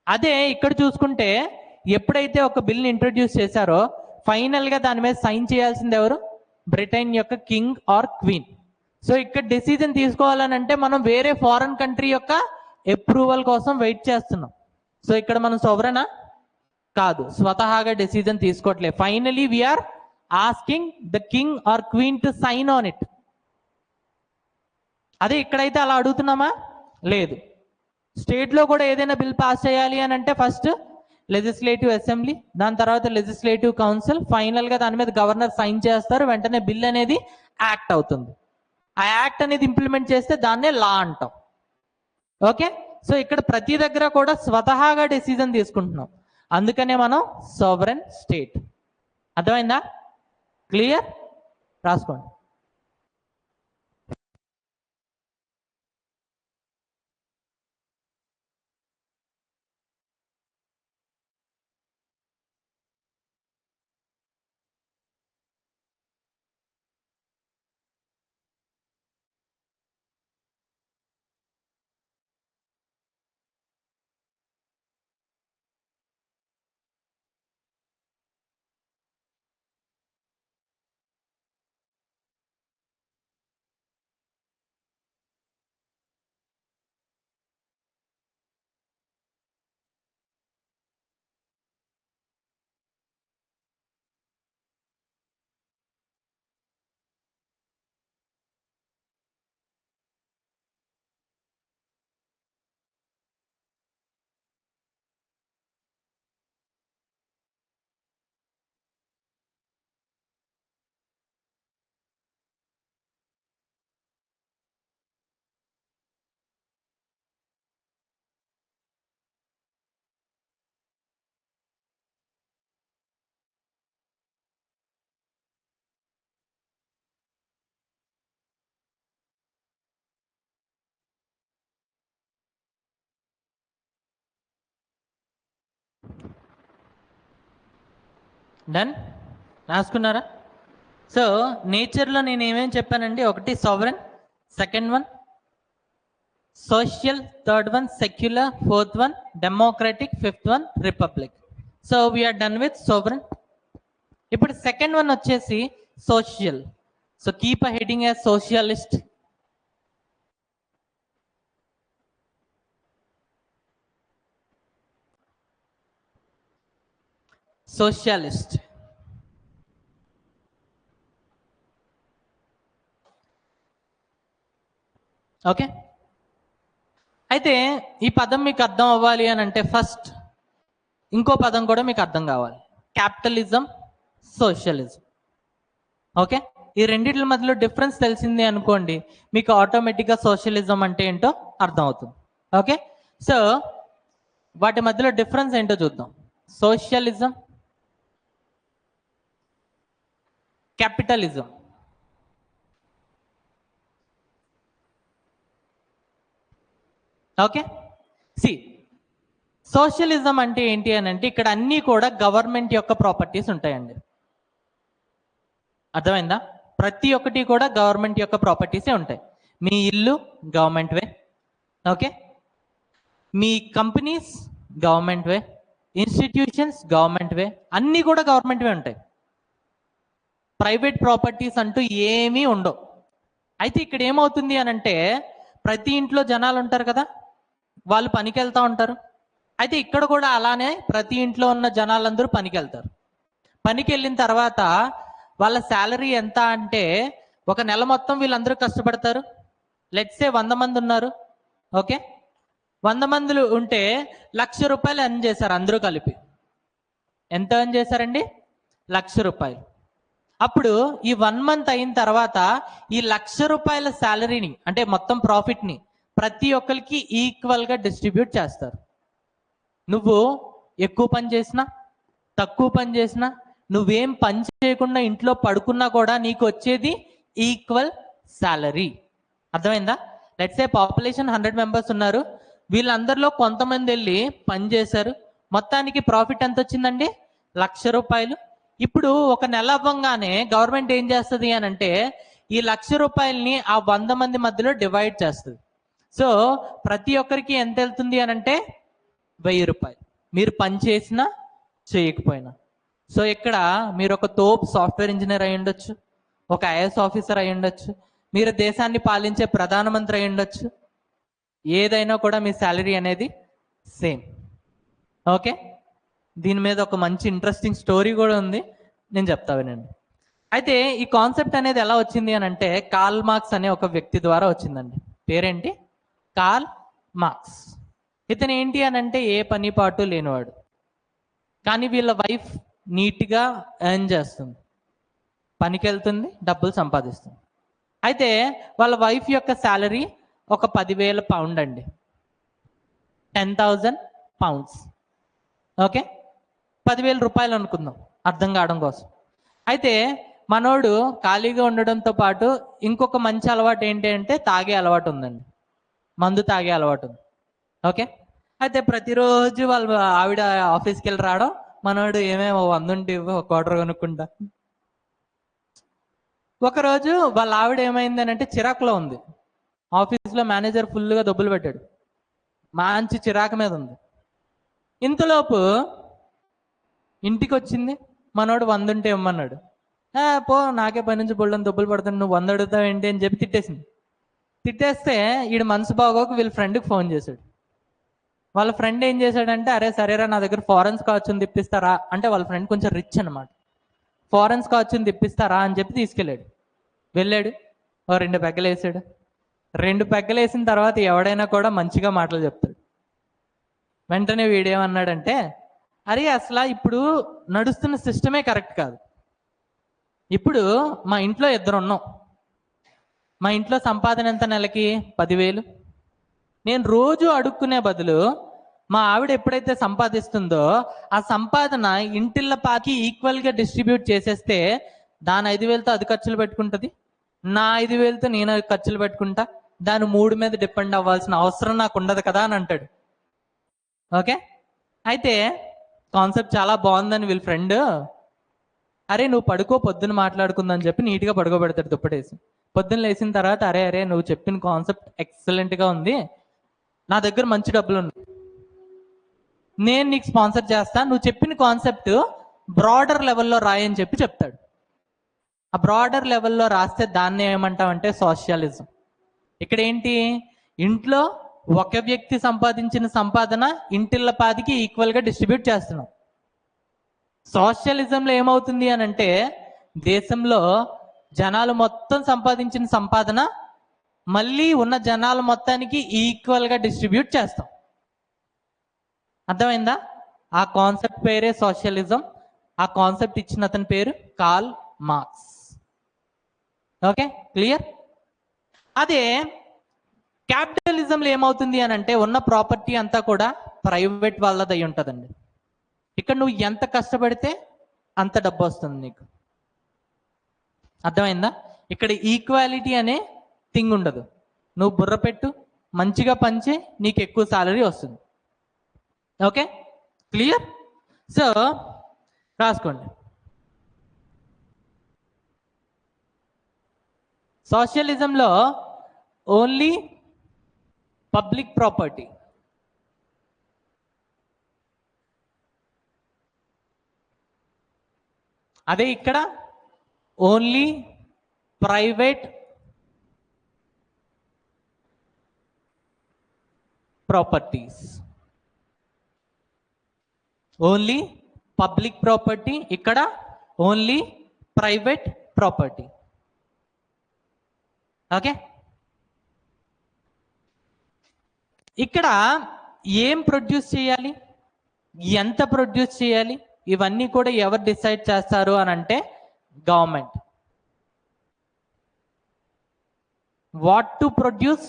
అదే ఇక్కడ చూసుకుంటే ఎప్పుడైతే ఒక బిల్ని ఇంట్రొడ్యూస్ చేశారో ఫైనల్ గా దాని మీద సైన్ చేయాల్సింది ఎవరు? బ్రిటన్ యొక్క కింగ్ ఆర్ క్వీన్. సో ఇక్కడ డెసిజన్ తీసుకోవాలని అంటే మనం వేరే ఫారెన్ కంట్రీ యొక్క అప్రూవల్ కోసం వెయిట్ చేస్తున్నాం. సో ఇక్కడ మనం సోవరెనా? కాదు, స్వతహాగా డెసిజన్ తీసుకోవట్లేదు. Finally we are asking the king or queen to sign on it. అదే ఇక్కడైతే అలా అడుగుతున్నామా? లేదు. స్టేట్ లో కూడా ఏదైనా బిల్ పాస్ చేయాలి అని అంటే ఫస్ట్ లెజిస్లేటివ్ అసెంబ్లీ, దాని తర్వాత లెజిస్లేటివ్ కౌన్సిల్, ఫైనల్ గా దాని మీద గవర్నర్ సైన్ చేస్తారు, వెంటనే బిల్ అనేది యాక్ట్ అవుతుంది. ఆ యాక్ట్ అనేది ఇంప్లిమెంట్ చేస్తే దాన్నే లా అంటాం. ఓకే, సో ఇక్కడ ప్రతి దగ్గర కూడా స్వతహాగా డెసిజన్ తీసుకుంటున్నాం, అందుకనే మనం సావరెన్ స్టేట్. అర్థమైందా? క్లియర్? రాసుకోండి. డన్, రాసుకున్నారా? సో నేచర్లో నేను ఏమేమి చెప్పానండి? ఒకటి sovereign, second one social, third one secular, fourth one democratic, fifth one republic. So we are done with sovereign. ఇప్పుడు సెకండ్ వన్ వచ్చేసి social. So keep a heading as socialist. Socialist. Okay, అయితే ఈ పదం మీకు అర్థం అవ్వాలి అని అంటే ఫస్ట్ ఇంకో పదం కూడా మీకు అర్థం కావాలి, క్యాపిటలిజం, సోషలిజం. ఓకే, ఈ రెండింటి మధ్యలో డిఫరెన్స్ తెలిసింది అనుకోండి, మీకు ఆటోమేటిక్గా సోషలిజం అంటే ఏంటో అర్థం అవుతుంది. ఓకే, సో వాటి మధ్యలో డిఫరెన్స్ ఏంటో చూద్దాం. Socialism, capitalism. Okay, see socialism అంటే ఏంటి అని అంటే ఇక్కడ అన్నీ కూడా గవర్నమెంట్ యొక్క ప్రాపర్టీస్ ఉంటాయండి. అర్థమైందా? ప్రతి ఒక్కటి కూడా గవర్నమెంట్ యొక్క ప్రాపర్టీసే ఉంటాయి. మీ ఇల్లు గవర్నమెంట్ వే, ఓకే, మీ కంపెనీస్ గవర్నమెంట్ వే, ఇన్స్టిట్యూషన్స్ గవర్నమెంట్ వే, అన్నీ కూడా గవర్నమెంట్ వే ఉంటాయి. ప్రైవేట్ ప్రాపర్టీస్ అంటూ ఏమీ ఉండవు. అయితే ఇక్కడ ఏమవుతుంది అని అంటే ప్రతి ఇంట్లో జనాలు ఉంటారు కదా, వాళ్ళు పనికి వెళ్తూ ఉంటారు. అయితే ఇక్కడ కూడా అలానే ప్రతి ఇంట్లో ఉన్న జనాలందరూ పనికి వెళ్తారు. పనికి వెళ్ళిన తర్వాత వాళ్ళ శాలరీ ఎంత అంటే, ఒక నెల మొత్తం వీళ్ళందరూ కష్టపడతారు. లెట్స్ సే 100 మంది ఉన్నారు. ఓకే, 100 మంది ఉంటే 1,00,000 రూపాయలు ఎర్న్ చేశారు అందరూ కలిపి. ఎంత ఎర్న్ చేశారండి? 1,00,000 రూపాయలు. అప్పుడు ఈ 1 మంత్ అయిన తర్వాత ఈ 1,00,000 రూపాయల శాలరీని, అంటే మొత్తం ప్రాఫిట్ని ప్రతి ఒక్కరికి ఈక్వల్గా డిస్ట్రిబ్యూట్ చేస్తారు. నువ్వు ఎక్కువ పని చేసినా, తక్కువ పని చేసినా, నువ్వేం పని చేయకుండా ఇంట్లో పడుకున్నా కూడా నీకు వచ్చేది ఈక్వల్ శాలరీ. అర్థమైందా? లెట్స్ సే పాపులేషన్ 100 మెంబర్స్ ఉన్నారు. వీళ్ళందరిలో కొంతమంది వెళ్ళి పని చేశారు. మొత్తానికి ప్రాఫిట్ ఎంత వచ్చిందండి? 1,00,000 రూపాయలు. ఇప్పుడు ఒక నెల అవ్వంగానే గవర్నమెంట్ ఏం చేస్తుంది అని అంటే, ఈ 1,00,000 రూపాయలని ఆ 100 మంది మధ్యలో డివైడ్ చేస్తుంది. సో ప్రతి ఒక్కరికి ఎంత వెళ్తుంది అని అంటే 1,000 రూపాయలు, మీరు పని చేసినా చేయకపోయినా. సో ఇక్కడ మీరు ఒక తోపు సాఫ్ట్వేర్ ఇంజనీర్ అయి ఉండొచ్చు, ఒక ఐఏఎస్ ఆఫీసర్ అయి ఉండొచ్చు, మీరు దేశాన్ని పాలించే ప్రధానమంత్రి అయి ఉండొచ్చు. ఏదైనా కూడా మీ శాలరీ అనేది సేమ్. ఓకే, దీని మీద ఒక మంచి ఇంట్రెస్టింగ్ స్టోరీ కూడా ఉంది, నేను చెప్తా వినండి. అయితే ఈ కాన్సెప్ట్ అనేది ఎలా వచ్చింది అని అంటే, కార్ల్ మార్క్స్ అనే ఒక వ్యక్తి ద్వారా వచ్చిందండి. పేరేంటి? Karl Marx. ఇతను ఏంటి అని అంటే ఏ పని పాటు లేనివాడు, కానీ వీళ్ళ వైఫ్ నీట్గా ఎర్న్ చేస్తుంది, పనికి వెళ్తుంది, డబ్బులు సంపాదిస్తుంది. అయితే వాళ్ళ వైఫ్ యొక్క శాలరీ ఒక 10,000 పౌండ్ అండి, 10,000 పౌండ్స్. ఓకే, 10,000 రూపాయలు అనుకుందాం అర్థం కావడం కోసం. అయితే మనోడు ఖాళీగా ఉండడంతో పాటు ఇంకొక మంచి అలవాటు ఏంటి అంటే తాగే అలవాటు ఉందండి, మందు తాగే అలవాటు ఉంది. ఓకే, అయితే ప్రతిరోజు వాళ్ళ ఆవిడ ఆఫీస్కి వెళ్ళి రావడం, మనోడు ఏమేమో 100 ఉంటే ఒక క్వార్టర్ కొనుక్కుంటా. ఒకరోజు వాళ్ళ ఆవిడ ఏమైంది అని అంటే చిరాకులో ఉంది. ఆఫీస్లో మేనేజర్ ఫుల్గా దొబ్బులు పెట్టాడు, మంచి చిరాకు మీద ఉంది. ఇంతలోపు ఇంటికి వచ్చింది, మనోడు 100 ఉంటే ఇమ్మన్నాడు. పో, నాకే పని నుంచి బొళ్ళని దొబ్బులు పడుతుంది, నువ్వు 100 అడుగుతావు ఏంటి అని చెప్పి తిట్టేసింది. తిట్టేస్తే ఈడు మనసు బాగోక వీళ్ళ ఫ్రెండ్కి ఫోన్ చేశాడు. వాళ్ళ ఫ్రెండ్ ఏం చేశాడంటే, అరే సరేరా నా దగ్గర ఫారెన్ స్కాచ్ ఉంది తిప్పిస్తారా అంటే, వాళ్ళ ఫ్రెండ్ కొంచెం రిచ్ అనమాట. ఫారెన్ స్కాచ్ ఉంది తిప్పిస్తారా అని చెప్పి తీసుకెళ్ళాడు. వెళ్ళాడు, 2 పెగ్గలు వేసాడు. 2 పెగ్గలు వేసిన తర్వాత ఎవడైనా కూడా మంచిగా మాటలు చెప్తాడు. వెంటనే వీడేమన్నాడంటే, అరే అసలు ఇప్పుడు నడుస్తున్న సిస్టమే కరెక్ట్ కాదు. ఇప్పుడు మా ఇంట్లో 2 ఉన్నాం, మా ఇంట్లో సంపాదన ఎంత నెలకి? 10,000. నేను రోజు అడుక్కునే బదులు మా ఆవిడ ఎప్పుడైతే సంపాదిస్తుందో ఆ సంపాదన ఇంటిళ్ళ పాకి ఈక్వల్గా డిస్ట్రిబ్యూట్ చేసేస్తే దాని 5,000తో అది ఖర్చులు పెట్టుకుంటుంది, నా 5,000తో నేను ఖర్చులు పెట్టుకుంటా, దాని 3 మీద డిపెండ్ అవ్వాల్సిన అవసరం నాకు ఉండదు కదా అని అంటాడు. ఓకే, అయితే కాన్సెప్ట్ చాలా బాగుందని వీళ్ళ ఫ్రెండ్, అరే నువ్వు పడుకో పొద్దున్న మాట్లాడుకుందని చెప్పి నీట్గా పడుకోబెడతాడు దుప్పటేసి. పొద్దున్న లేచిన తర్వాత, అరే నువ్వు చెప్పిన కాన్సెప్ట్ ఎక్సలెంట్గా ఉంది, నా దగ్గర మంచి డబ్బులు ఉన్నాయి, నేను నీకు స్పాన్సర్ చేస్తా, నువ్వు చెప్పిన కాన్సెప్ట్ బ్రాడర్ లెవెల్లో రాయని చెప్పి చెప్తాడు. ఆ బ్రాడర్ లెవెల్లో రాస్తే దాన్ని ఏమంటామంటే సోషలిజం. ఇక్కడ ఏంటి, ఇంట్లో ఒక వ్యక్తి సంపాదించిన సంపాదన ఇంటిళ్ళ పాదికి ఈక్వల్గా డిస్ట్రిబ్యూట్ చేస్తున్నాం. సోషలిజంలో ఏమవుతుంది అని అంటే, దేశంలో జనాలు మొత్తం సంపాదించిన సంపాదన మళ్ళీ ఉన్న జనాల మొత్తానికి ఈక్వల్గా డిస్ట్రిబ్యూట్ చేస్తాం. అర్థమైందా? ఆ కాన్సెప్ట్ పేరే సోషలిజం. ఆ కాన్సెప్ట్ ఇచ్చిన అతని పేరు కార్ల్ మార్క్స్. Okay, clear? అదే క్యాపిటలిజంలో ఏమవుతుంది అని అంటే, ఉన్న ప్రాపర్టీ అంతా కూడా ప్రైవేట్ వాళ్ళది అయి ఉంటుందండి. ఇక్కడ నువ్వు ఎంత కష్టపడితే అంత డబ్బు వస్తుంది నీకు. అర్థమైందా? ఇక్కడ ఈక్వాలిటీ అనే థింగ్ ఉండదు. నువ్వు బుర్ర పెట్టు, మంచిగా పంచే, నీకు ఎక్కువ సాలరీ వస్తుంది. Okay, clear? సో రాసుకోండి, సోషలిజంలో ఓన్లీ పబ్లిక్ ప్రాపర్టీ, అదే ఇక్కడ only private properties. Only public property, ఇక్కడ ఓన్లీ ప్రైవేట్ ప్రాపర్టీ. ఓకే, ఇక్కడ ఏం ప్రొడ్యూస్ చేయాలి, ఎంత ప్రొడ్యూస్ చేయాలి, ఇవన్నీ కూడా ఎవరు డిసైడ్ చేస్తారు అని అంటే government. What to produce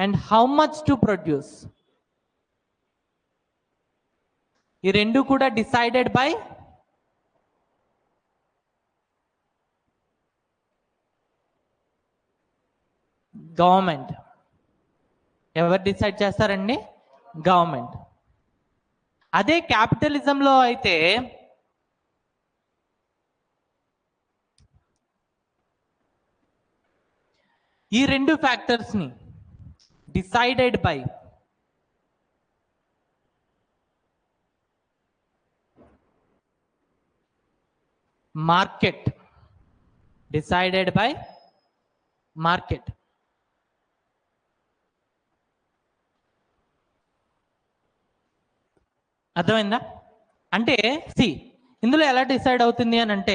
and how much to produce, ఈ రెండు కూడా డిసైడెడ్ బై గవర్నమెంట్. ఎవరు డిసైడ్ చేస్తారండి? గవర్నమెంట్. అదే క్యాపిటలిజంలో అయితే ఈ రెండు ఫ్యాక్టర్స్ని decided by market, decided by market. అర్థమైందా? అంటే ఇందులో ఎలా డిసైడ్ అవుతుంది అని అంటే,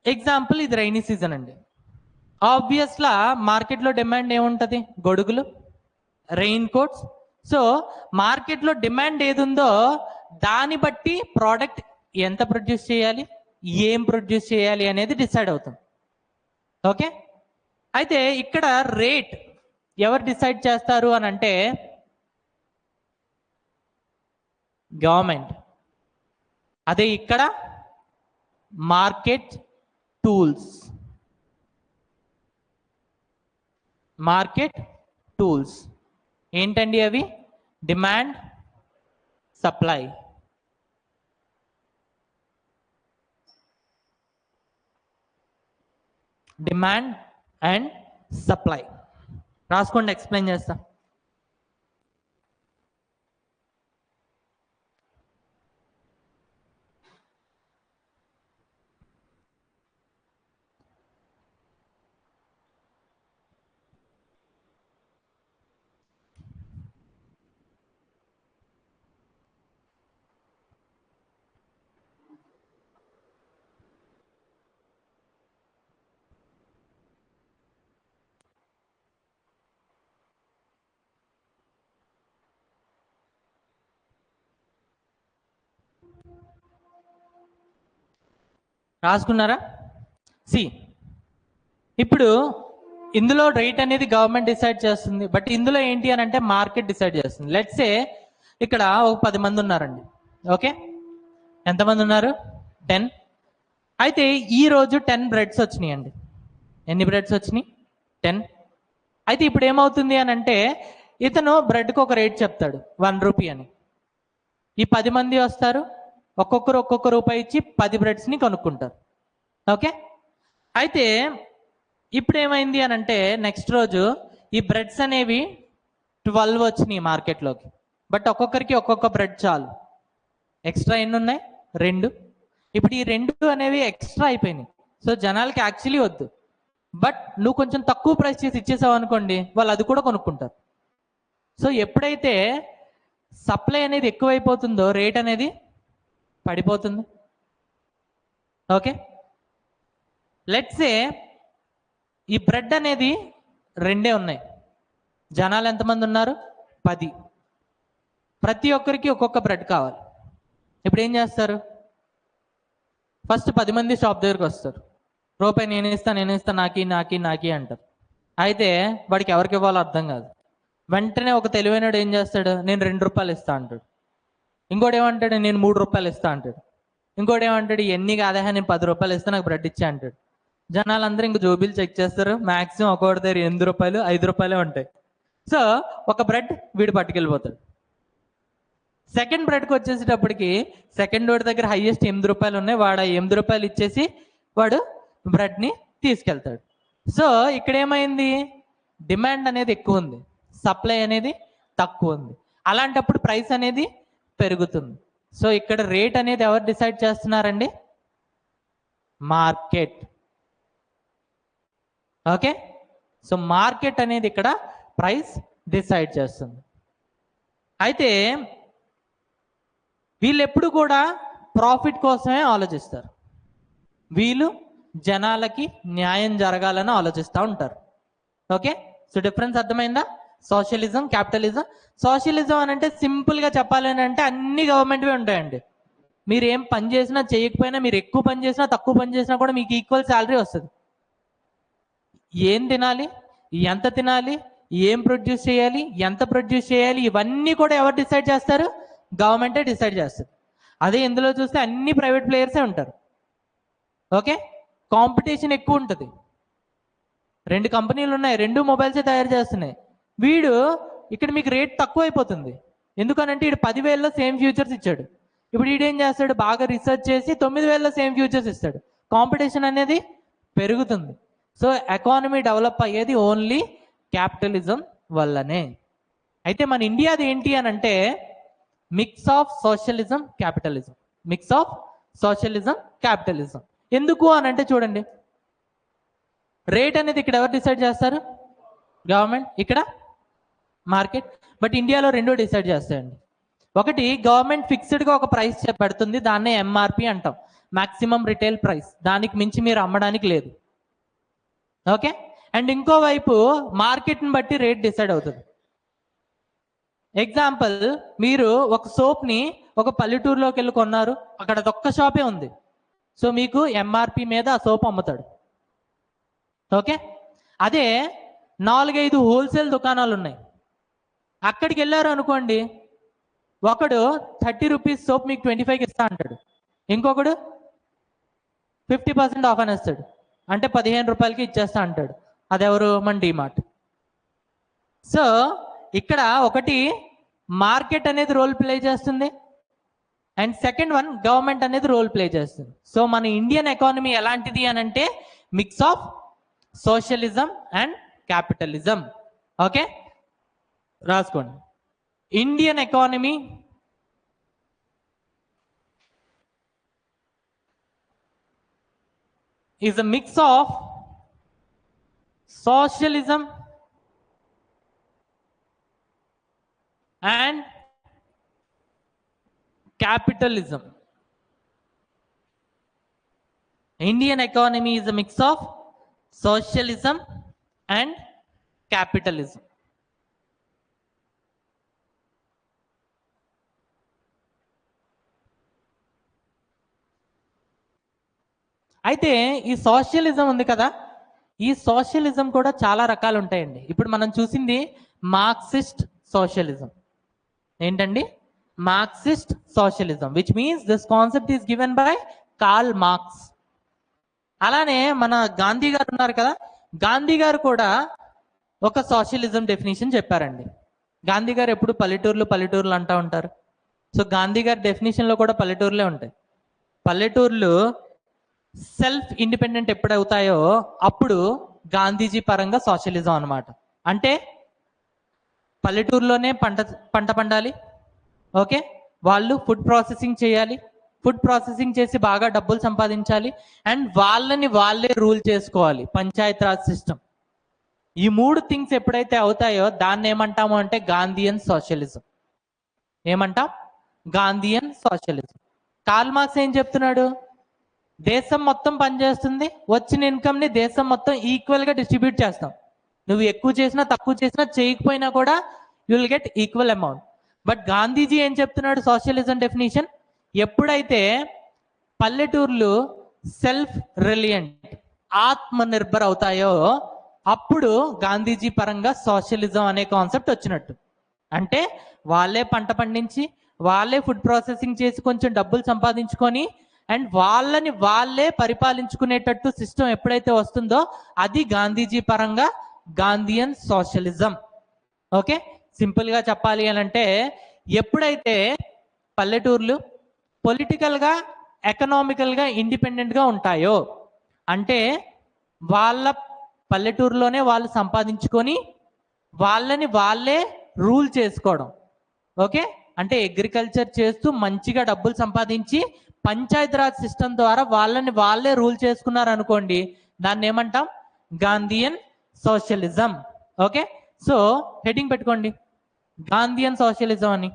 ఎగ్జాంపుల్ ఇది రైనీ సీజన్ అండి. ఆబ్వియస్గా మార్కెట్లో డిమాండ్ ఏముంటుంది? గొడుగులు, రెయిన్ కోట్స్. సో మార్కెట్లో డిమాండ్ ఏది ఉందో దాన్ని బట్టి ప్రోడక్ట్ ఎంత ప్రొడ్యూస్ చేయాలి, ఏం ప్రొడ్యూస్ చేయాలి అనేది డిసైడ్ అవుతుంది. ఓకే, అయితే ఇక్కడ రేట్ ఎవరు డిసైడ్ చేస్తారు అని అంటే గవర్నమెంట్. అదే ఇక్కడ మార్కెట్ టూల్స్, మార్కెట్ టూల్స్ ఏంటండి అవి? Demand, supply. Demand and supply రాసుకోండి, ఎక్స్ప్లెయిన్ చేస్తా. రాసుకున్నారా? ఇప్పుడు ఇందులో రేట్ అనేది గవర్నమెంట్ డిసైడ్ చేస్తుంది, బట్ ఇందులో ఏంటి అని అంటే మార్కెట్ డిసైడ్ చేస్తుంది. లెట్స్ సే ఇక్కడ ఒక 10 మంది ఉన్నారండి. ఓకే, ఎంతమంది ఉన్నారు? 10. అయితే ఈ రోజు 10 బ్రెడ్స్ వచ్చినాయి అండి. ఎన్ని బ్రెడ్స్ వచ్చినాయి? 10. అయితే ఇప్పుడు ఏమవుతుంది అని అంటే ఇతను బ్రెడ్కి ఒక రేట్ చెప్తాడు, 1 రూపీ అని. ఈ 10 మంది వస్తారు, ఒక్కొక్కరు ఒక్కొక్క రూపాయి ఇచ్చి 10 బ్రెడ్స్ని కొనుక్కుంటారు. ఓకే, అయితే ఇప్పుడు ఏమైంది అని అంటే నెక్స్ట్ రోజు ఈ బ్రెడ్స్ అనేవి 12 వచ్చినాయి మార్కెట్లోకి, బట్ ఒక్కొక్కరికి ఒక్కొక్క బ్రెడ్ చాలు. ఎక్స్ట్రా ఎన్ని ఉన్నాయి? 2. ఇప్పుడు ఈ 2 అనేవి ఎక్స్ట్రా అయిపోయినాయి. సో జనాలకి యాక్చువల్లీ వద్దు, బట్ నువ్వు కొంచెం తక్కువ ప్రైస్ చేసి ఇచ్చేసావు అనుకోండి, వాళ్ళు అది కూడా కొనుక్కుంటారు. సో ఎప్పుడైతే సప్లై అనేది ఎక్కువైపోతుందో రేట్ అనేది పడిపోతుంది. ఓకే, లెట్స్ సే ఈ బ్రెడ్ అనేది 2 ఉన్నాయి, జనాలు ఎంతమంది ఉన్నారు? 10. ప్రతి ఒక్కరికి ఒక్కొక్క బ్రెడ్ కావాలి. ఇప్పుడు ఏం చేస్తారు? ఫస్ట్ 10 మంది షాప్ దగ్గరకు వస్తారు, రూపాయి నేను ఇస్తా నాకి అంటారు. అయితే వాడికి ఎవరికి ఇవ్వాలో అర్థం కాదు. వెంటనే ఒక తెలివైనడు ఏం చేస్తాడు? నేను 2 రూపాయలు ఇస్తా అంటాడు. ఇంకోటి ఏమంటాడు? నేను 3 రూపాయలు ఇస్తా అంటాడు. ఇంకోటి ఏమంటాడు? ఎన్ని కాదా, నేను 10 రూపాయలు ఇస్తే నాకు బ్రెడ్ ఇచ్చా అంటాడు. జనాలందరూ ఇంక జోబీలు చెక్ చేస్తారు, మాక్సిమం ఒక్కొక్కటి దగ్గర 8 రూపాయలు 5 రూపాయలే ఉంటాయి. సో ఒక బ్రెడ్ వీడు పట్టుకెళ్ళిపోతాడు. సెకండ్ బ్రెడ్కి వచ్చేసేటప్పటికి సెకండ్ వాడి దగ్గర హైయెస్ట్ 8 రూపాయలు ఉన్నాయి, వాడు 8 రూపాయలు ఇచ్చేసి వాడు బ్రెడ్ని తీసుకెళ్తాడు. సో ఇక్కడ ఏమైంది? డిమాండ్ అనేది ఎక్కువ ఉంది, సప్లై అనేది తక్కువ ఉంది. అలాంటప్పుడు ప్రైస్ అనేది పెరుగుతుంది. సో ఇక్కడ రేట్ అనేది ఎవరు డిసైడ్ చేస్తున్నారండి? మార్కెట్. ఓకే, సో మార్కెట్ అనేది ఇక్కడ ప్రైస్ డిసైడ్ చేస్తుంది. అయితే వీళ్ళు ఎప్పుడు కూడా ప్రాఫిట్ కోసమే ఆలోచిస్తారు. వీళ్ళు జనాలకి న్యాయం జరగాలని ఆలోచిస్తూ ఉంటారు. ఓకే, సో డిఫరెన్స్ అర్థమైందా? Socialism, capitalism. సోషలిజం అని అంటే సింపుల్గా చెప్పాలి అని అంటే అన్ని గవర్నమెంట్వే ఉంటాయండి. మీరు ఏం పని చేసినా చేయకపోయినా, మీరు ఎక్కువ పని చేసినా తక్కువ పని చేసినా కూడా మీకు ఈక్వల్ శాలరీ వస్తుంది. ఏం తినాలి, ఎంత తినాలి, ఏం ప్రొడ్యూస్ చేయాలి, ఎంత ప్రొడ్యూస్ చేయాలి, ఇవన్నీ కూడా ఎవరు డిసైడ్ చేస్తారు? గవర్నమెంటే డిసైడ్ చేస్తుంది. అదే ఇందులో చూస్తే అన్ని ప్రైవేట్ ప్లేయర్సే ఉంటారు. ఓకే, కాంపిటీషన్ ఎక్కువ ఉంటుంది. 2 కంపెనీలు ఉన్నాయి, 2 మొబైల్సే తయారు చేస్తున్నాయి. వీడు ఇక్కడ మీకు రేట్ తక్కువ అయిపోతుంది. ఎందుకనంటే వీడు 10,000లో సేమ్ ఫ్యూచర్స్ ఇచ్చాడు. ఇప్పుడు వీడేం చేస్తాడు? బాగా రీసెర్చ్ చేసి 9,000లో సేమ్ ఫ్యూచర్స్ ఇస్తాడు. కాంపిటీషన్ అనేది పెరుగుతుంది. సో ఎకానమీ డెవలప్ అయ్యేది ఓన్లీ క్యాపిటలిజం వల్లనే. అయితే మన ఇండియాది ఏంటి అని అంటే mix of socialism, capitalism. Mix of socialism, capitalism. ఎందుకు అని అంటే చూడండి, రేట్ అనేది ఇక్కడ ఎవరు డిసైడ్ చేస్తారు? గవర్నమెంట్, ఇక్కడ మార్కెట్. బట్ ఇండియాలో 2 డిసైడ్ చేస్తాయండి. ఒకటి, గవర్నమెంట్ ఫిక్స్డ్గా ఒక ప్రైస్ పెడుతుంది, దాన్నే ఎంఆర్పి అంటాం, మాక్సిమం రిటైల్ ప్రైస్. దానికి మించి మీరు అమ్మడానికి లేదు. ఓకే, అండ్ ఇంకోవైపు మార్కెట్ని బట్టి రేట్ డిసైడ్ అవుతుంది. ఎగ్జాంపుల్, మీరు ఒక సోప్ని ఒక పల్లెటూరులోకి వెళ్ళి కొన్నారు, అక్కడ ఒక్క షాపే ఉంది. సో మీకు ఎంఆర్పి మీద ఆ సోప్ అమ్ముతాడు. ఓకే, అదే 4-5 హోల్సేల్ దుకాణాలు ఉన్నాయి, అక్కడికి వెళ్ళారు అనుకోండి, ఒకడు 30 రూపీస్ సోప్ మీకు 25కి ఇస్తా అంటాడు, ఇంకొకడు 50% ఆఫ్ అనేస్తాడు, అంటే 15 రూపాయలకి ఇచ్చేస్తా అంటాడు. అదెవరు? మన డిమార్ట్. సో ఇక్కడ ఒకటి మార్కెట్ అనేది రోల్ ప్లే చేస్తుంది, అండ్ సెకండ్ వన్ గవర్నమెంట్ అనేది రోల్ ప్లే చేస్తుంది. సో మన ఇండియన్ ఎకానమీ ఎలాంటిది అని అంటే mix of socialism and capitalism. Okay, రాసుకోండి. Indian economy is a mix of socialism and capitalism. Indian economy is a mix of socialism and capitalism. అయితే ఈ socialism ఉంది కదా, ఈ సోషలిజం కూడా చాలా రకాలు ఉంటాయండి. ఇప్పుడు మనం చూసింది మార్క్సిస్ట్ సోషలిజం. ఏంటండి? Marxist socialism, which means this concept is given by Karl Marx. అలానే మన గాంధీ గారు ఉన్నారు కదా, గాంధీ గారు కూడా ఒక సోషలిజం డెఫినేషన్ చెప్పారండి. గాంధీ గారు ఎప్పుడు పల్లెటూర్లు అంటూ ఉంటారు. సో గాంధీ గారి డెఫినేషన్లో కూడా పల్లెటూర్లే ఉంటాయి. పల్లెటూర్లు సెల్ఫ్ ఇండిపెండెంట్ ఎప్పుడవుతాయో అప్పుడు గాంధీజీ పరంగా సోషలిజం అన్నమాట. అంటే పల్లెటూరులోనే పంట పండాలి. ఓకే, వాళ్ళు ఫుడ్ ప్రాసెసింగ్ చేయాలి, ఫుడ్ ప్రాసెసింగ్ చేసి బాగా డబ్బులు సంపాదించాలి, అండ్ వాళ్ళే రూల్ చేసుకోవాలి, పంచాయత్ రాజ్ సిస్టమ్. ఈ 3 థింగ్స్ ఎప్పుడైతే అవుతాయో దాన్ని ఏమంటాము అంటే గాంధీయన్ సోషలిజం. ఏమంటాం? Gandhian socialism. కార్ల్ మార్క్స్ ఏం చెప్తున్నాడు? దేశం మొత్తం పనిచేస్తుంది, వచ్చిన ఇన్కమ్ ని దేశం మొత్తం ఈక్వల్ గా డిస్ట్రిబ్యూట్ చేస్తాం. నువ్వు ఎక్కువ చేసినా తక్కువ చేసినా చేయకపోయినా కూడా you will get equal amount. But Gandhiji ఏం చెప్తున్నాడు? సోషలిజం డెఫినేషన్, ఎప్పుడైతే పల్లెటూర్లు సెల్ఫ్ రిలయంట్, ఆత్మ నిర్భర్ అవుతాయో అప్పుడు గాంధీజీ పరంగా సోషలిజం అనే కాన్సెప్ట్ వచ్చినట్టు. అంటే వాళ్ళే పంట పండించి, వాళ్ళే ఫుడ్ ప్రాసెసింగ్ చేసి కొంచెం డబ్బులు సంపాదించుకొని, అండ్ వాళ్ళే పరిపాలించుకునేటట్టు సిస్టమ్ ఎప్పుడైతే వస్తుందో అది గాంధీజీ పరంగా గాంధీయన్ సోషలిజం. ఓకే, సింపుల్ గా చెప్పాలి అని అంటే ఎప్పుడైతే పల్లెటూర్లు పొలిటికల్ గా, ఎకనామికల్ గా ఇండిపెండెంట్ గా ఉంటాయో, అంటే వాళ్ళ పల్లెటూరులోనే వాళ్ళు సంపాదించుకొని వాళ్ళే రూల్ చేసుకోవడం. ఓకే, అంటే అగ్రికల్చర్ చేస్తూ మంచిగా డబ్బులు సంపాదించి పంచాయత్ రాజ్ సిస్టమ్ ద్వారా వాళ్ళే రూల్ చేసుకున్నారు అనుకోండి, దాన్ని ఏమంటాం? Gandhian socialism. Okay, so heading పెట్టుకోండి, గాంధీయన్ సోషలిజం అని.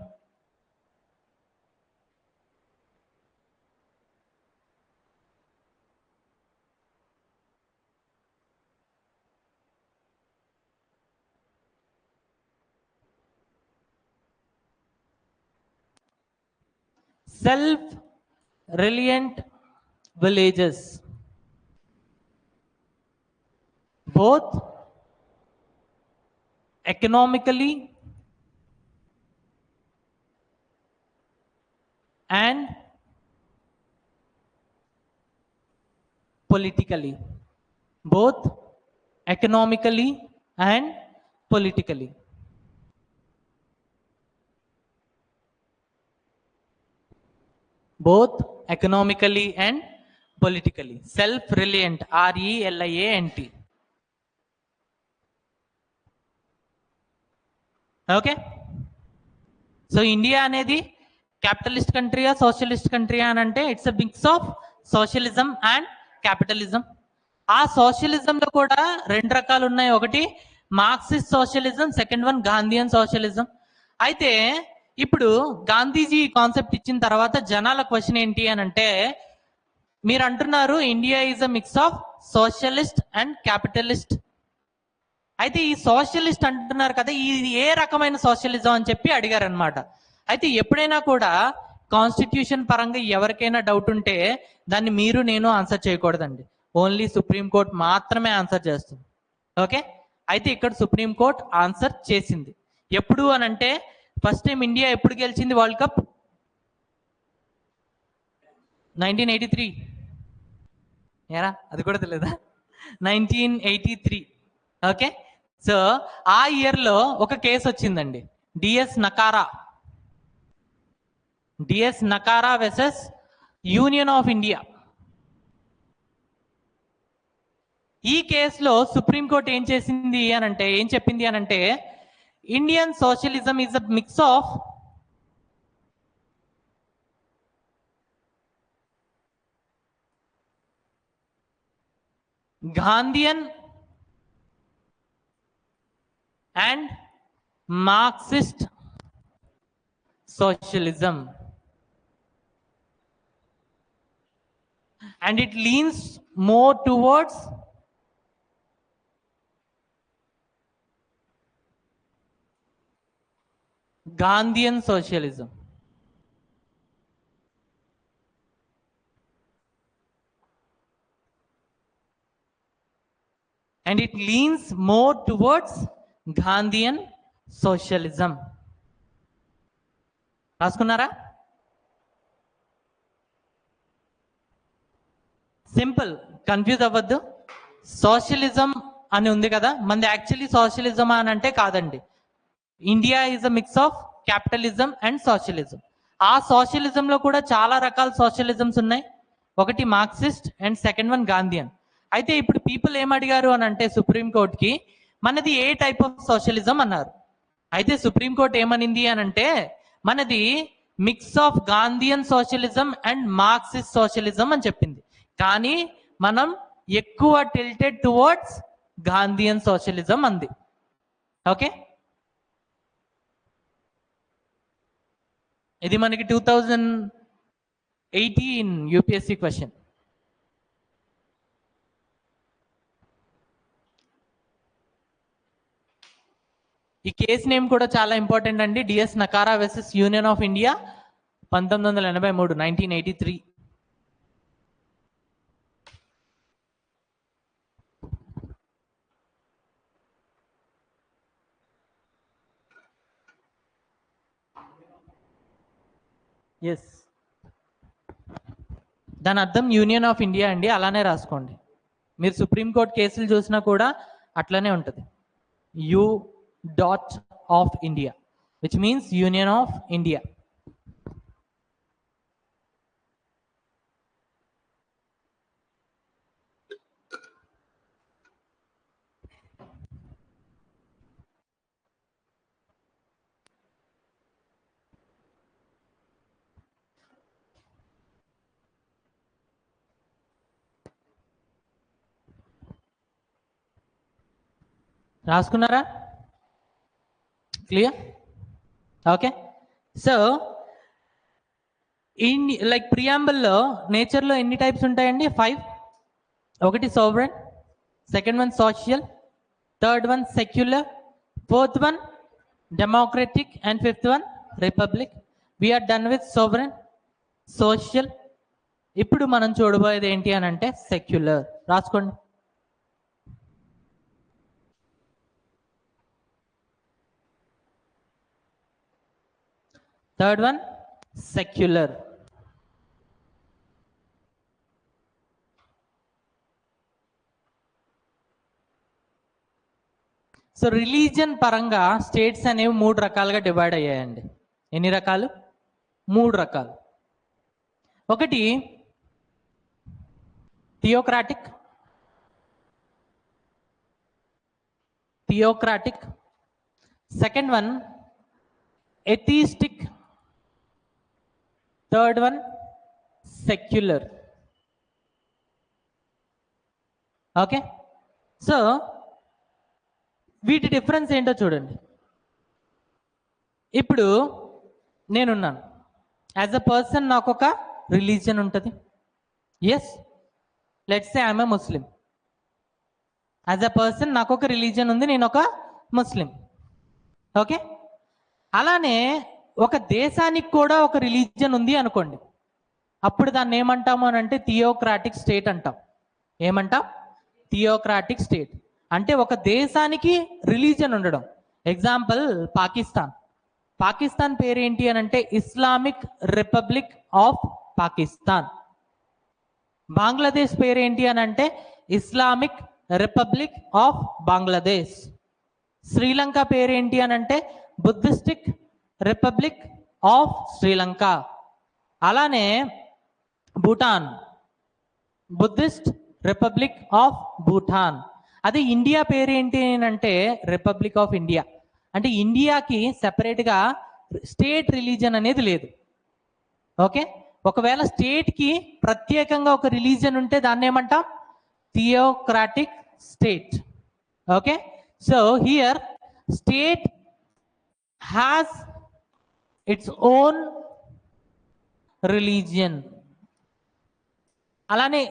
Self-reliant villages, both economically and politically. Both economically and politically. Both economically and politically. Self-reliant, RELIANT. Okay, so India అనేది క్యాపిటలిస్ట్ కంట్రీయా సోషలిస్ట్ కంట్రీయా అని అంటే it's a mix of socialism and capitalism. ఆ సోషలిజంలో కూడా రెండు రకాలు ఉన్నాయి, ఒకటి Marxist socialism, second one Gandhian socialism. అయితే ఇప్పుడు గాంధీజీ కాన్సెప్ట్ ఇచ్చిన తర్వాత జనాల క్వశ్చన్ ఏంటి అని అంటే, మీరు అంటున్నారు India is a mix of socialist and capitalist. అయితే ఈ సోషలిస్ట్ అంటున్నారు కదా, ఇది ఏ రకమైన సోషలిజం అని చెప్పి అడిగారు అనమాట. అయితే ఎప్పుడైనా కూడా కాన్స్టిట్యూషన్ పరంగా ఎవరికైనా డౌట్ ఉంటే దాన్ని మీరు నేను ఆన్సర్ చేయకూడదండి, ఓన్లీ సుప్రీంకోర్టు మాత్రమే ఆన్సర్ చేస్తుంది. ఓకే, అయితే ఇక్కడ సుప్రీంకోర్టు ఆన్సర్ చేసింది. ఎప్పుడు అని అంటే, ఫస్ట్ టైం ఇండియా ఎప్పుడు గెలిచింది వరల్డ్ కప్? 1983. ఏరా అది కూడా తెలియదా? 1983. ఓకే, సో ఆ ఇయర్లో ఒక కేసు వచ్చిందండి, D S Nakara versus union of India. ఈ కేసులో సుప్రీంకోర్టు ఏం చేసింది అని అంటే, ఏం చెప్పింది అని అంటే, Indian socialism is a mix of Gandhian and Marxist socialism, and it leans more towards Gandhian socialism. And it leans more towards Gandhian socialism. రాసుకున్నారా? సింపుల్, కన్ఫ్యూజ్ అవ్వద్దు. సోషలిజం అని ఉంది కదా, మనది యాక్చువల్లీ సోషలిజం అని అంటే కాదండి. India is a mix of capitalism and socialism. ఆ సోషలిజంలో కూడా చాలా రకాల సోషలిజమ్స్ ఉన్నాయి, ఒకటి Marxist and second one Gandhian. అయితే ఇప్పుడు పీపుల్ ఏమడిగారు అని అంటే సుప్రీంకోర్టుకి, మనది ఏ టైప్ ఆఫ్ సోషలిజం అన్నారు. అయితే సుప్రీంకోర్టు ఏమనింది అని అంటే, మనది mix of Gandhian socialism and Marxist socialism అని చెప్పింది. కానీ మనం ఎక్కువ టిల్టెడ్ టువర్డ్స్ గాంధీయన్ సోషలిజం అంది. ఓకే, ఇది మనకి 2018 యూపీఎస్సీ క్వశ్చన్. ఈ కేసు నేమ్ కూడా చాలా ఇంపార్టెంట్ అండి, D S Nakara versus union of India, 1983, 1983. Yes, దాని అర్థం యూనియన్ ఆఫ్ ఇండియా అండి, అలానే రాసుకోండి. మీరు సుప్రీంకోర్టు కేసులు చూసినా కూడా అట్లనే ఉంటుంది, U dot of India, which means Union of India. రాసుకున్నారా? Clear? Okay. So in like ప్రియాంబుల్లో నేచర్లో ఎన్ని టైప్స్ ఉంటాయండి? 5. ఒకటి sovereign, second one social, third one secular, fourth one democratic and fifth one republic. We're done with sovereign, social. ఇప్పుడు మనం చూడబోయేది ఏంటి అని అంటే సెక్యులర్. రాసుకోండి. Third one secular. So religion పరంగా స్టేట్స్ అనేవి 3 రకాలుగా డివైడ్ అయ్యాయండి. ఎన్ని రకాలు? 3 రకాలు. ఒకటి theocratic, second one atheistic, third one secular. Okay. So వీటి డిఫరెన్స్ ఏంటో చూడండి. ఇప్పుడు నేనున్నాను, యాజ్ అ పర్సన్ నాకు ఒక రిలీజియన్ ఉంటుంది. Yes, let's say I'm a Muslim. As a person నాకు ఒక రిలీజియన్ ఉంది, నేను ఒక ముస్లిం. ఓకే. అలానే ఒక దేశానికి కూడా ఒక రిలీజియన్ ఉంది అనుకోండి. అప్పుడు దాన్ని ఏమంటాము అని అంటే థియోక్రాటిక్ స్టేట్ అంటాం. ఏమంటాం? Theocratic state. అంటే ఒక దేశానికి రిలీజియన్ ఉండడం. ఎగ్జాంపుల్ పాకిస్తాన్. పాకిస్తాన్ పేరు ఏంటి అని అంటే Islamic republic of Pakistan. Bangladesh పేరు ఏంటి అని అంటే Islamic republic of Bangladesh. Sri Lanka పేరు ఏంటి అని అంటే బుద్ధిస్టిక్ రిపబ్లిక్ ఆఫ్ శ్రీలంక. అలానే Bhutan, Buddhist republic of Bhutan. అదే ఇండియా పేరు ఏంటి అంటే రిపబ్లిక్ ఆఫ్ ఇండియా. అంటే ఇండియాకి సెపరేట్గా స్టేట్ రిలీజియన్ అనేది లేదు. ఓకే. ఒకవేళ స్టేట్కి ప్రత్యేకంగా ఒక రిలీజియన్ ఉంటే దాన్ని ఏమంటాం? Theocratic state. Okay. So here state has its own religion. అలానే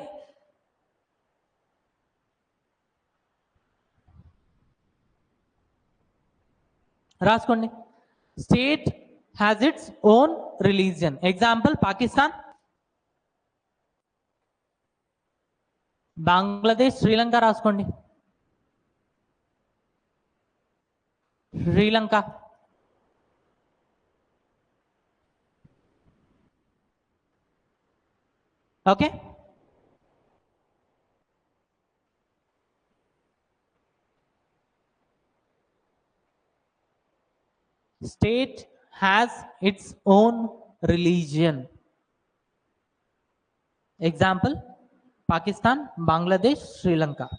రాసుకోండి. State has its own religion. Example Pakistan, Bangladesh, Sri Lanka. రాసుకోండి. Sri Lanka, okay. State has its own religion. Example, Pakistan, Bangladesh, Sri Lanka.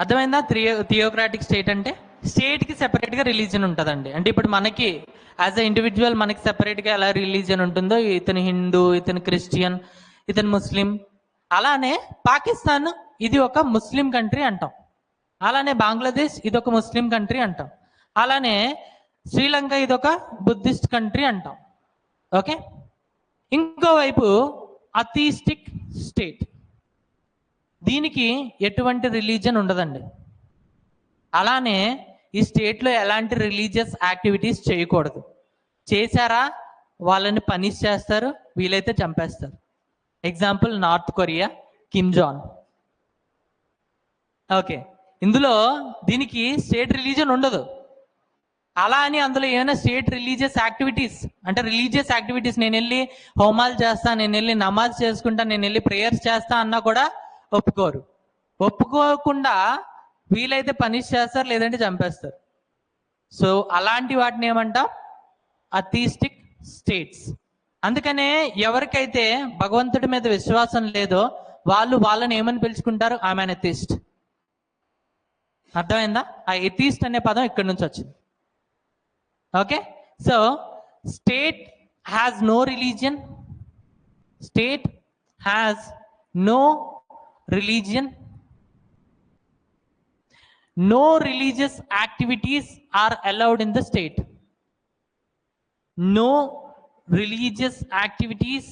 అర్థమైందా? థియోక్రాటిక్ స్టేట్ అంటే స్టేట్కి సెపరేట్గా రిలీజియన్ ఉంటుందండి. అంటే ఇప్పుడు మనకి యాజ్ అ ఇండివిజువల్ మనకి సెపరేట్గా ఎలా రిలీజియన్ ఉంటుందో, ఇతను హిందూ, ఇతను క్రిస్టియన్, ఇతను ముస్లిం. అలానే పాకిస్తాన్ ఇది ఒక ముస్లిం కంట్రీ అంటాం. అలానే బంగ్లాదేశ్ ఇది ఒక ముస్లిం కంట్రీ అంటాం. అలానే శ్రీలంక ఇది ఒక బుద్ధిస్ట్ కంట్రీ అంటాం. ఓకే. ఇంకోవైపు అథీస్టిక్ స్టేట్, దీనికి ఎటువంటి రిలీజియన్ ఉండదండి. అలానే ఈ స్టేట్లో ఎలాంటి రిలీజియస్ యాక్టివిటీస్ చేయకూడదు. చేశారా వాళ్ళని పనిష్ చేస్తారు, వీలైతే చంపేస్తారు. Example North Korea, Kim Jong. Okay. ఇందులో దీనికి స్టేట్ రిలీజియన్ ఉండదు. అలా అని అందులో ఏమైనా స్టేట్ రిలీజియస్ యాక్టివిటీస్ అంటే రిలీజియస్ యాక్టివిటీస్ నేను వెళ్ళి హోమాలు చేస్తా, నేను వెళ్ళి నమాజ్ చేసుకుంటా, నేను వెళ్ళి ప్రేయర్స్ చేస్తా అన్నా కూడా ఒప్పుకోరు. ఒప్పుకోకుండా వీలైతే పనిష్ చేస్తారు, లేదంటే చంపేస్తారు. సో అలాంటి వాటిని ఏమంటాం? అథీస్టిక్ స్టేట్స్. అందుకనే ఎవరికైతే భగవంతుడి మీద విశ్వాసం లేదో వాళ్ళు వాళ్ళని ఏమని పిలుచుకుంటారు? ఆమె ఎథీస్ట్. అర్థమైందా? ఆ ఎథీస్ట్ అనే పదం ఇక్కడి నుంచి వచ్చింది. Okay, so state has no religion, state has no religion, no religious activities are allowed in the state. No religious activities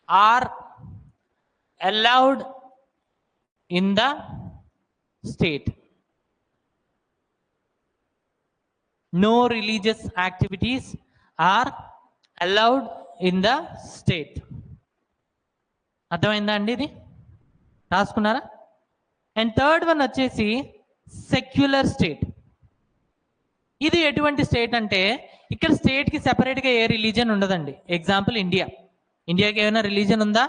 are allowed in the state. No religious activities are allowed in the state. అర్థమైందా అండి? ఇది రాసుకున్నారా? And third one వచ్చేసి secular state. ఇది ఎటువంటి state అంటే ఇక్కడ స్టేట్కి సెపరేట్గా ఏ రిలీజియన్ ఉండదండి. Example India. ఇండియాకి ఏమైనా రిలీజియన్ ఉందా?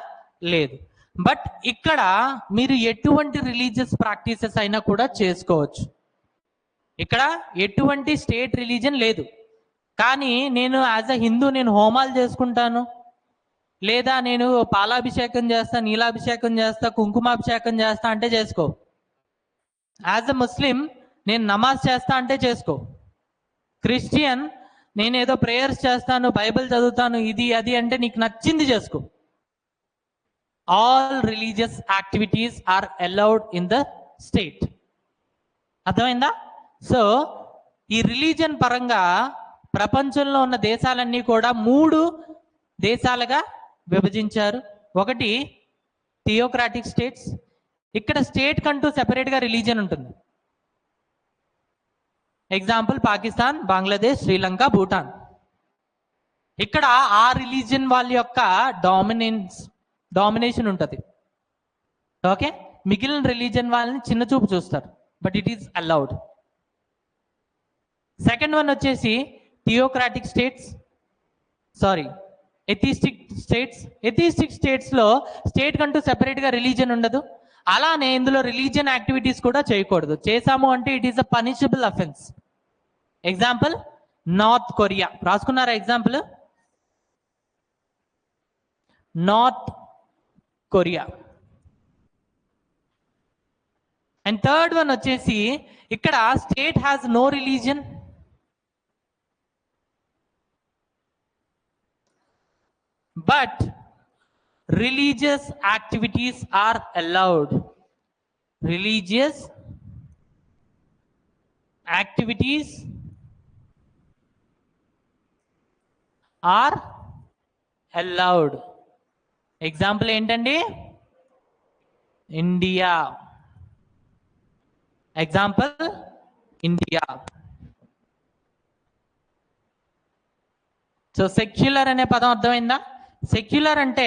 లేదు. బట్ ఇక్కడ మీరు ఎటువంటి రిలీజియస్ ప్రాక్టీసెస్ అయినా కూడా చేసుకోవచ్చు. ఇక్కడ ఎటువంటి స్టేట్ రిలీజియన్ లేదు. కానీ నేను యాజ్ అ హిందూ నేను హోమాలు చేసుకుంటాను, లేదా నేను పాలాభిషేకం చేస్తా, నీలాభిషేకం చేస్తా, కుంకుమాభిషేకం చేస్తా అంటే చేసుకో. యాజ్ అ ముస్లిం నేను నమాజ్ చేస్తా అంటే చేసుకో. క్రిస్టియన్ నేను ఏదో ప్రేయర్స్ చేస్తాను, బైబిల్ చదువుతాను, ఇది అది అంటే నీకు నచ్చింది చేసుకో. All religious activities are allowed in the state. అర్థమైందా? సో ఈ రిలీజియన్ పరంగా ప్రపంచంలో ఉన్న దేశాలన్నీ కూడా 3 దేశాలుగా విభజించారు. ఒకటి థియోక్రాటిక్ స్టేట్స్. ఇక్కడ స్టేట్ కంటూ సెపరేట్గా రిలీజియన్ ఉంటుంది. ఎగ్జాంపుల్ పాకిస్తాన్, బంగ్లాదేశ్, శ్రీలంక, భూటాన్. ఇక్కడ ఆ రిలీజియన్ వాళ్ళ యొక్క డామినేషన్ ఉంటుంది. ఓకే, మిగిలిన రిలీజియన్ వాళ్ళని చిన్న చూపు చూస్తారు, but it is allowed. Second one వచ్చేసి థియోక్రాటిక్ స్టేట్స్, ఎథిస్టిక్ స్టేట్స్. ఎథిస్టిక్ స్టేట్స్లో స్టేట్ కంటూ సెపరేట్గా రిలీజియన్ ఉండదు. అలానే ఇందులో రిలీజియన్ యాక్టివిటీస్ కూడా చేయకూడదు. చేశాము అంటే it is a punishable offence. Example North Korea. రాసుకున్నారా example? North Korea. And third one వచ్చేసి ఇక్కడ state has no religion, but religious activities are allowed. Religious activities are allowed. Example ఏంటండి? India. Example India. So secular అనే పదం అర్థమైందా? Secular అంటే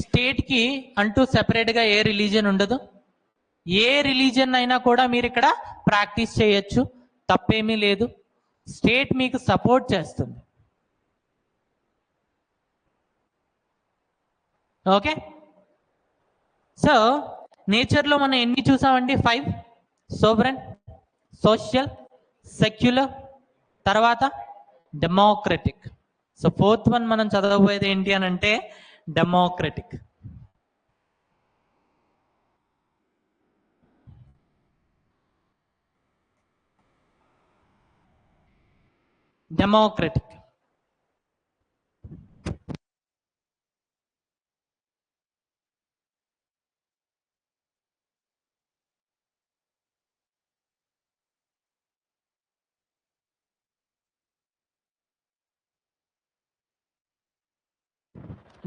స్టేట్కి అంటూ సెపరేట్గా ఏ రిలీజియన్ ఉండదు. ఏ రిలీజియన్ అయినా కూడా మీరు ఇక్కడ ప్రాక్టీస్ చేయొచ్చు, తప్పేమీ లేదు. స్టేట్ మీకు సపోర్ట్ చేస్తుంది. ఓకే, సో నేచర్లో మనం ఎన్ని చూసామండి? 5. సోవరెన్, సోషల్, సెక్యులర్, తర్వాత డెమోక్రటిక్. సో ఫోర్త్ వన్ మనం చదవబోయేది ఏంటి అని అంటే democratic. Democratic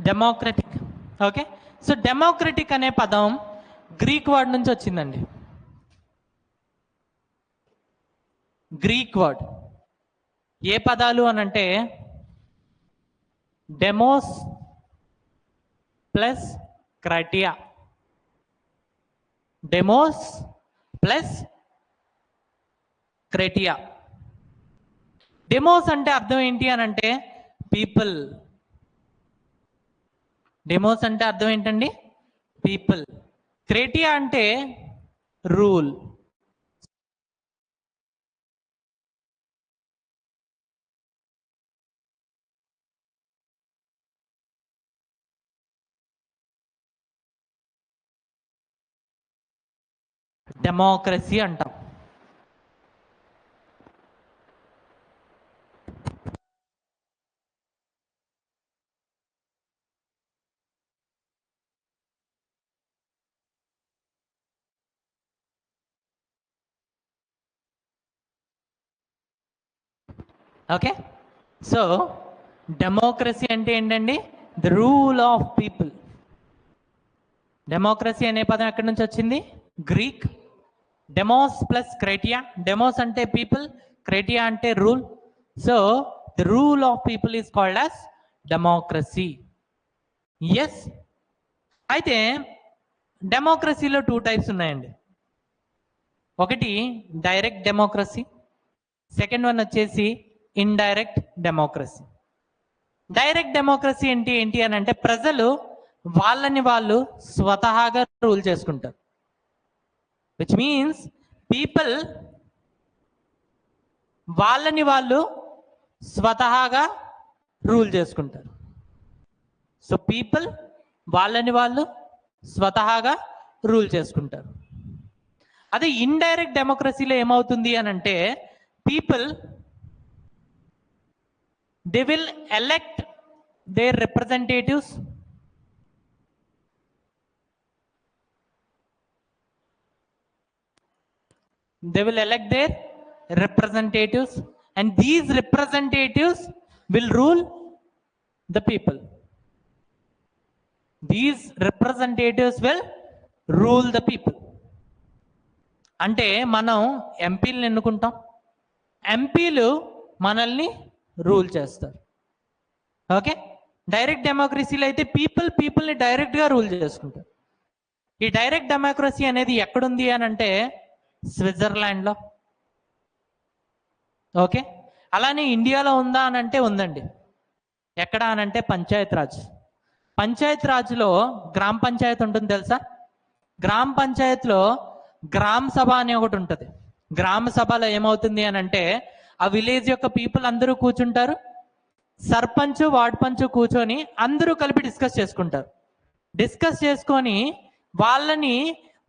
democratic. Okay, so democratic అనే పదం గ్రీక్ వర్డ్ నుంచి వచ్చిందండి. Greek word. ఏ పదాలు అనంటే demos plus criteria. Demos plus criteria. Demos అంటే అర్థం ఏంటి అని అంటే పీపుల్. డెమోస్ అంటే అర్థం ఏంటండి? పీపుల్. క్రైటీరియా అంటే రూల్. డెమోక్రసీ అంటాం. ఓకే, సో డెమోక్రసీ అంటే ఏంటండి? The rule of people. Democracy అనే పదం ఎక్కడి నుంచి వచ్చింది? Greek. Demos plus criteria. Demos అంటే పీపుల్, క్రైటీరియా అంటే rule. So the rule of people is called as democracy. Yes. అయితే డెమోక్రసీలో 2 టైప్స్ ఉన్నాయండి. ఒకటి డైరెక్ట్ డెమోక్రసీ, సెకండ్ వన్ వచ్చేసి ఇండైరెక్ట్ డెమోక్రసీ. డైరెక్ట్ డెమోక్రసీ ఏంటి అని అంటే ప్రజలు వాళ్ళని వాళ్ళు స్వతహాగా రూల్ చేసుకుంటారు. విచ్ మీన్స్ పీపుల్ వాళ్ళని వాళ్ళు స్వతహాగా రూల్ చేసుకుంటారు. సో పీపుల్ వాళ్ళని వాళ్ళు స్వతహాగా రూల్ చేసుకుంటారు. అదే ఇండైరెక్ట్ డెమోక్రసీలో ఏమవుతుంది అని అంటే people they will elect their representatives. They will elect their representatives, and these representatives will rule the people. These representatives will rule the people. అంటే మనం ఎంపీలను ఎన్నుకుంటాం, ఎంపీలు మనల్ని రూల్ చేస్తారు. ఓకే, డైరెక్ట్ డెమోక్రసీలో అయితే పీపుల్ని డైరెక్ట్గా రూల్ చేసుకుంటారు. ఈ డైరెక్ట్ డెమోక్రసీ అనేది ఎక్కడుంది అని అంటే స్విట్జర్లాండ్లో. ఓకే, అలానే ఇండియాలో ఉందా అని అంటే ఉందండి. ఎక్కడ అని అంటే పంచాయత్ రాజ్. పంచాయత్ రాజ్లో గ్రామ పంచాయత్ ఉంటుంది తెలుసా? గ్రామ పంచాయత్లో గ్రామ సభ అని ఒకటి ఉంటుంది. గ్రామ సభలో ఏమవుతుంది అని అంటే ఆ విలేజ్ యొక్క పీపుల్ అందరూ కూర్చుంటారు, సర్పంచ్ వార్డ్ పంచ్ కూర్చొని అందరూ కలిపి డిస్కస్ చేసుకుంటారు. డిస్కస్ చేసుకొని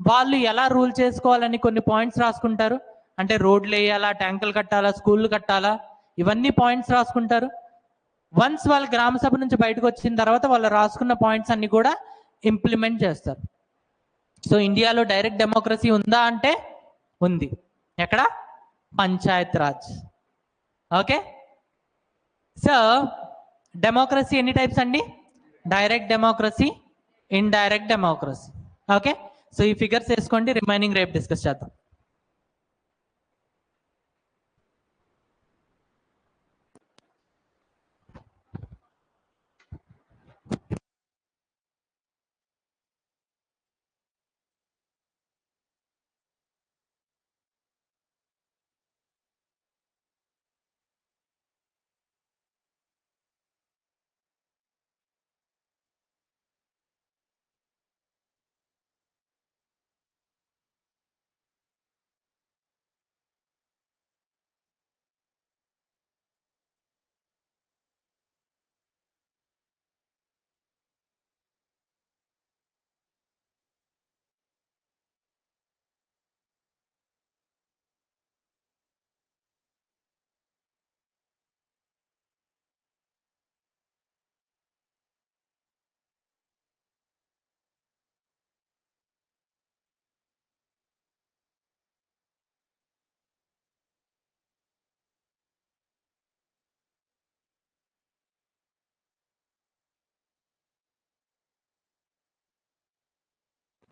వాళ్ళు ఎలా రూల్ చేసుకోవాలని కొన్ని పాయింట్స్ రాసుకుంటారు. అంటే రోడ్లు వేయాలా, ట్యాంకులు కట్టాలా, స్కూళ్ళు కట్టాలా, ఇవన్నీ పాయింట్స్ రాసుకుంటారు. వన్స్ వాళ్ళు గ్రామ సభ నుంచి బయటకు వచ్చిన తర్వాత వాళ్ళు రాసుకున్న పాయింట్స్ అన్ని కూడా ఇంప్లిమెంట్ చేస్తారు. సో ఇండియాలో డైరెక్ట్ డెమోక్రసీ ఉందా అంటే ఉంది. ఎక్కడ? Panchayat Raj. Okay, so democracy ఎన్ని టైప్స్ అండి? Direct democracy, indirect democracy. Okay, so ఈ ఫిగర్స్ వేసుకోండి, రిమైనింగ్ రేపు డిస్కస్ చేద్దాం.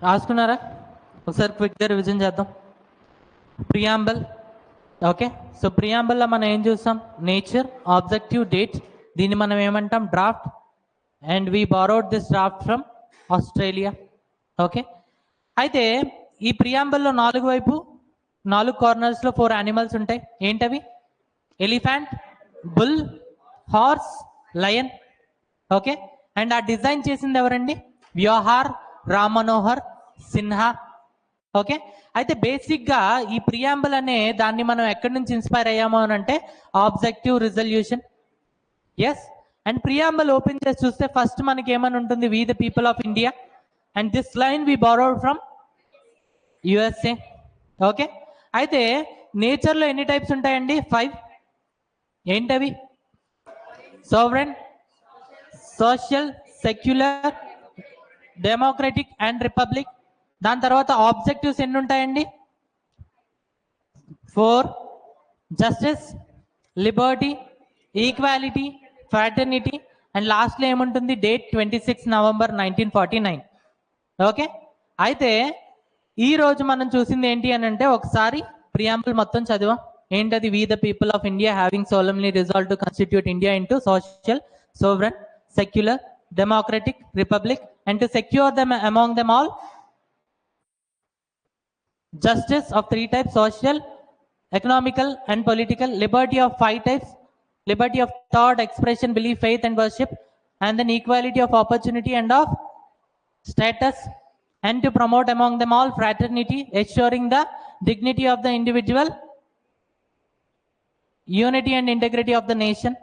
రాసుకున్నారా? ఒకసారి క్విక్గా రివిజన్ చేద్దాం. ప్రియాంబల్. ఓకే, సో ప్రియాంబల్లో మనం ఏం చూస్తాం? Nature, objective, date. దీన్ని మనం ఏమంటాం? Draft. And we borrowed this draft from Australia. Okay, అయితే ఈ ప్రియాంబుల్లో 4 కార్నర్స్లో 4 యానిమల్స్ ఉంటాయి. ఏంటవి? Elephant, bull, horse, lion. Okay, and ఆ డిజైన్ చేసింది ఎవరండి? వ్యూహార్ రామ్ మనోహర్ సిన్హా. ఓకే, అయితే బేసిక్గా ఈ ప్రియాంబుల్ అనే దాన్ని మనం ఎక్కడి నుంచి ఇన్స్పైర్ అయ్యాము అని అంటే objective resolution. Yes, and preamble open చేసి చూస్తే ఫస్ట్ మనకి ఏమని ఉంటుంది? We the people of India, and this line we borrowed from USA. Okay, అయితే నేచర్లో ఎన్ని టైప్స్ ఉంటాయండి? 5. ఏంటవి? Sovereign, social, secular, democratic and republic. దాని తర్వాత ఆబ్జెక్టివ్స్ ఎన్ని ఉంటాయండి? 4. Justice, liberty, equality, fraternity, and లాస్ట్లో ఏముంటుంది? Date 26 November 1949. ఓకే, అయితే ఈ రోజు మనం చూసింది ఏంటి అని అంటే ఒకసారి ప్రియాంబుల్ మొత్తం చదివాం. ఏంటది? We the people of India having solemnly resolve to constitute India into social, sovereign, secular, democratic, republic, and to secure them among them all justice of 3 types: social, economical and political, liberty of 5 types: liberty of thought, expression, belief, faith and worship, and then equality of opportunity and of status, and to promote among them all fraternity, assuring the dignity of the individual, unity and integrity of the nation.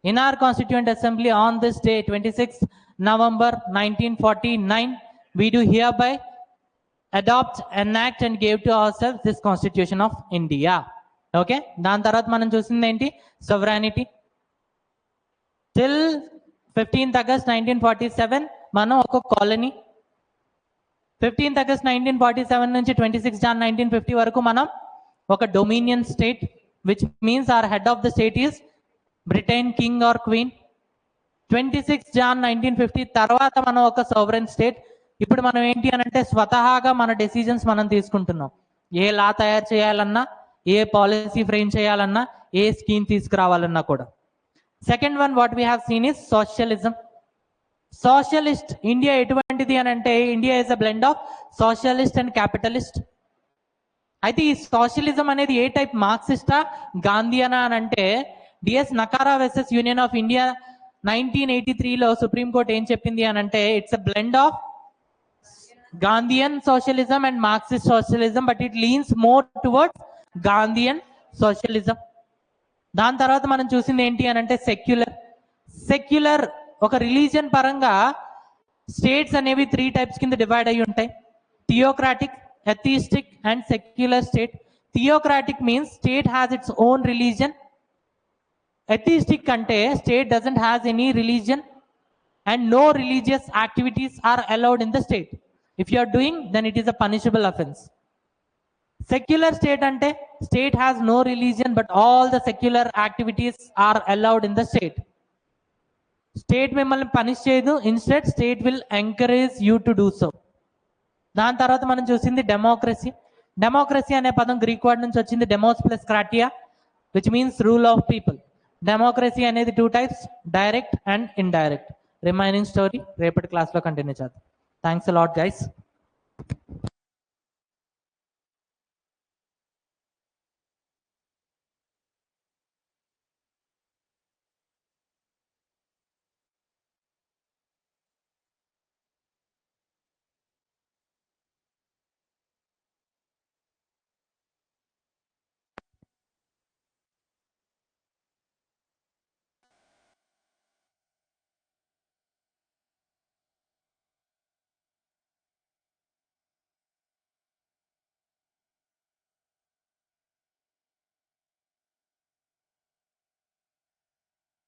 In our Constituent Assembly on this day, 26 November 1949, we do hereby adopt, enact and give to ourselves this Constitution of India. Okay, దాని తర్వాత మనం చూసింది ఏంటి? sovereignty. Till 15th August 1947 మనం ఒక colony. 15th August 1947 నుంచి 26 Jan 1950 వరకు మనం ఒక dominion state, which means our head of the state is Britain king or queen. 26 Jan 1950 తర్వాత మనం ఒక సోవరెన్ స్టేట్. ఇప్పుడు మనం ఏంటి అని అంటే స్వతహాగా మన డెసిజన్స్ మనం తీసుకుంటున్నాం. ఏ లా తయారు చేయాలన్నా, ఏ పాలసీ ఫ్రేమ్ చేయాలన్నా, ఏ స్కీమ్ తీసుకురావాలన్నా కూడా. Second one what we have seen is socialism. Socialist India ఎటువంటిది అని అంటే India is a blend of socialist and capitalist. అయితే ఈ సోషలిజం అనేది ఏ టైప్? మార్క్సిస్టా, గాంధీయనా అని అంటే DS Nakara versus Union of India 1983లో సుప్రీంకోర్టు ఏం చెప్పింది అని అంటే it's a blend of Gandhian socialism and Marxist socialism, but it leans more towards Gandhian socialism. దాని తర్వాత మనం చూసింది ఏంటి అని అంటే సెక్యులర్ ఒక రిలీజియన్ పరంగా స్టేట్స్ అనేవి 3 టైప్స్ కింద డివైడ్ అయి ఉంటాయి: theocratic, atheistic and secular state. Theocratic means state has its own religion. Atheistic ante state doesn't has any religion and no religious activities are allowed in the state. If you are doing, then it is a punishable offense. Secular state ante state has no religion but all the secular activities are allowed in the state. State mimmalni punish cheyadu, instead state will encourage you to do so. దాని తర్వాత మనం చూసింది democracy అనే పదం Greek word నుంచి వచ్చింది, demos plus kratia, which means rule of people. Democracy అనేది 2 types: direct and indirect. Remaining story రేపటి క్లాస్లో కంటిన్యూ చేద్దాం. Thanks a lot guys.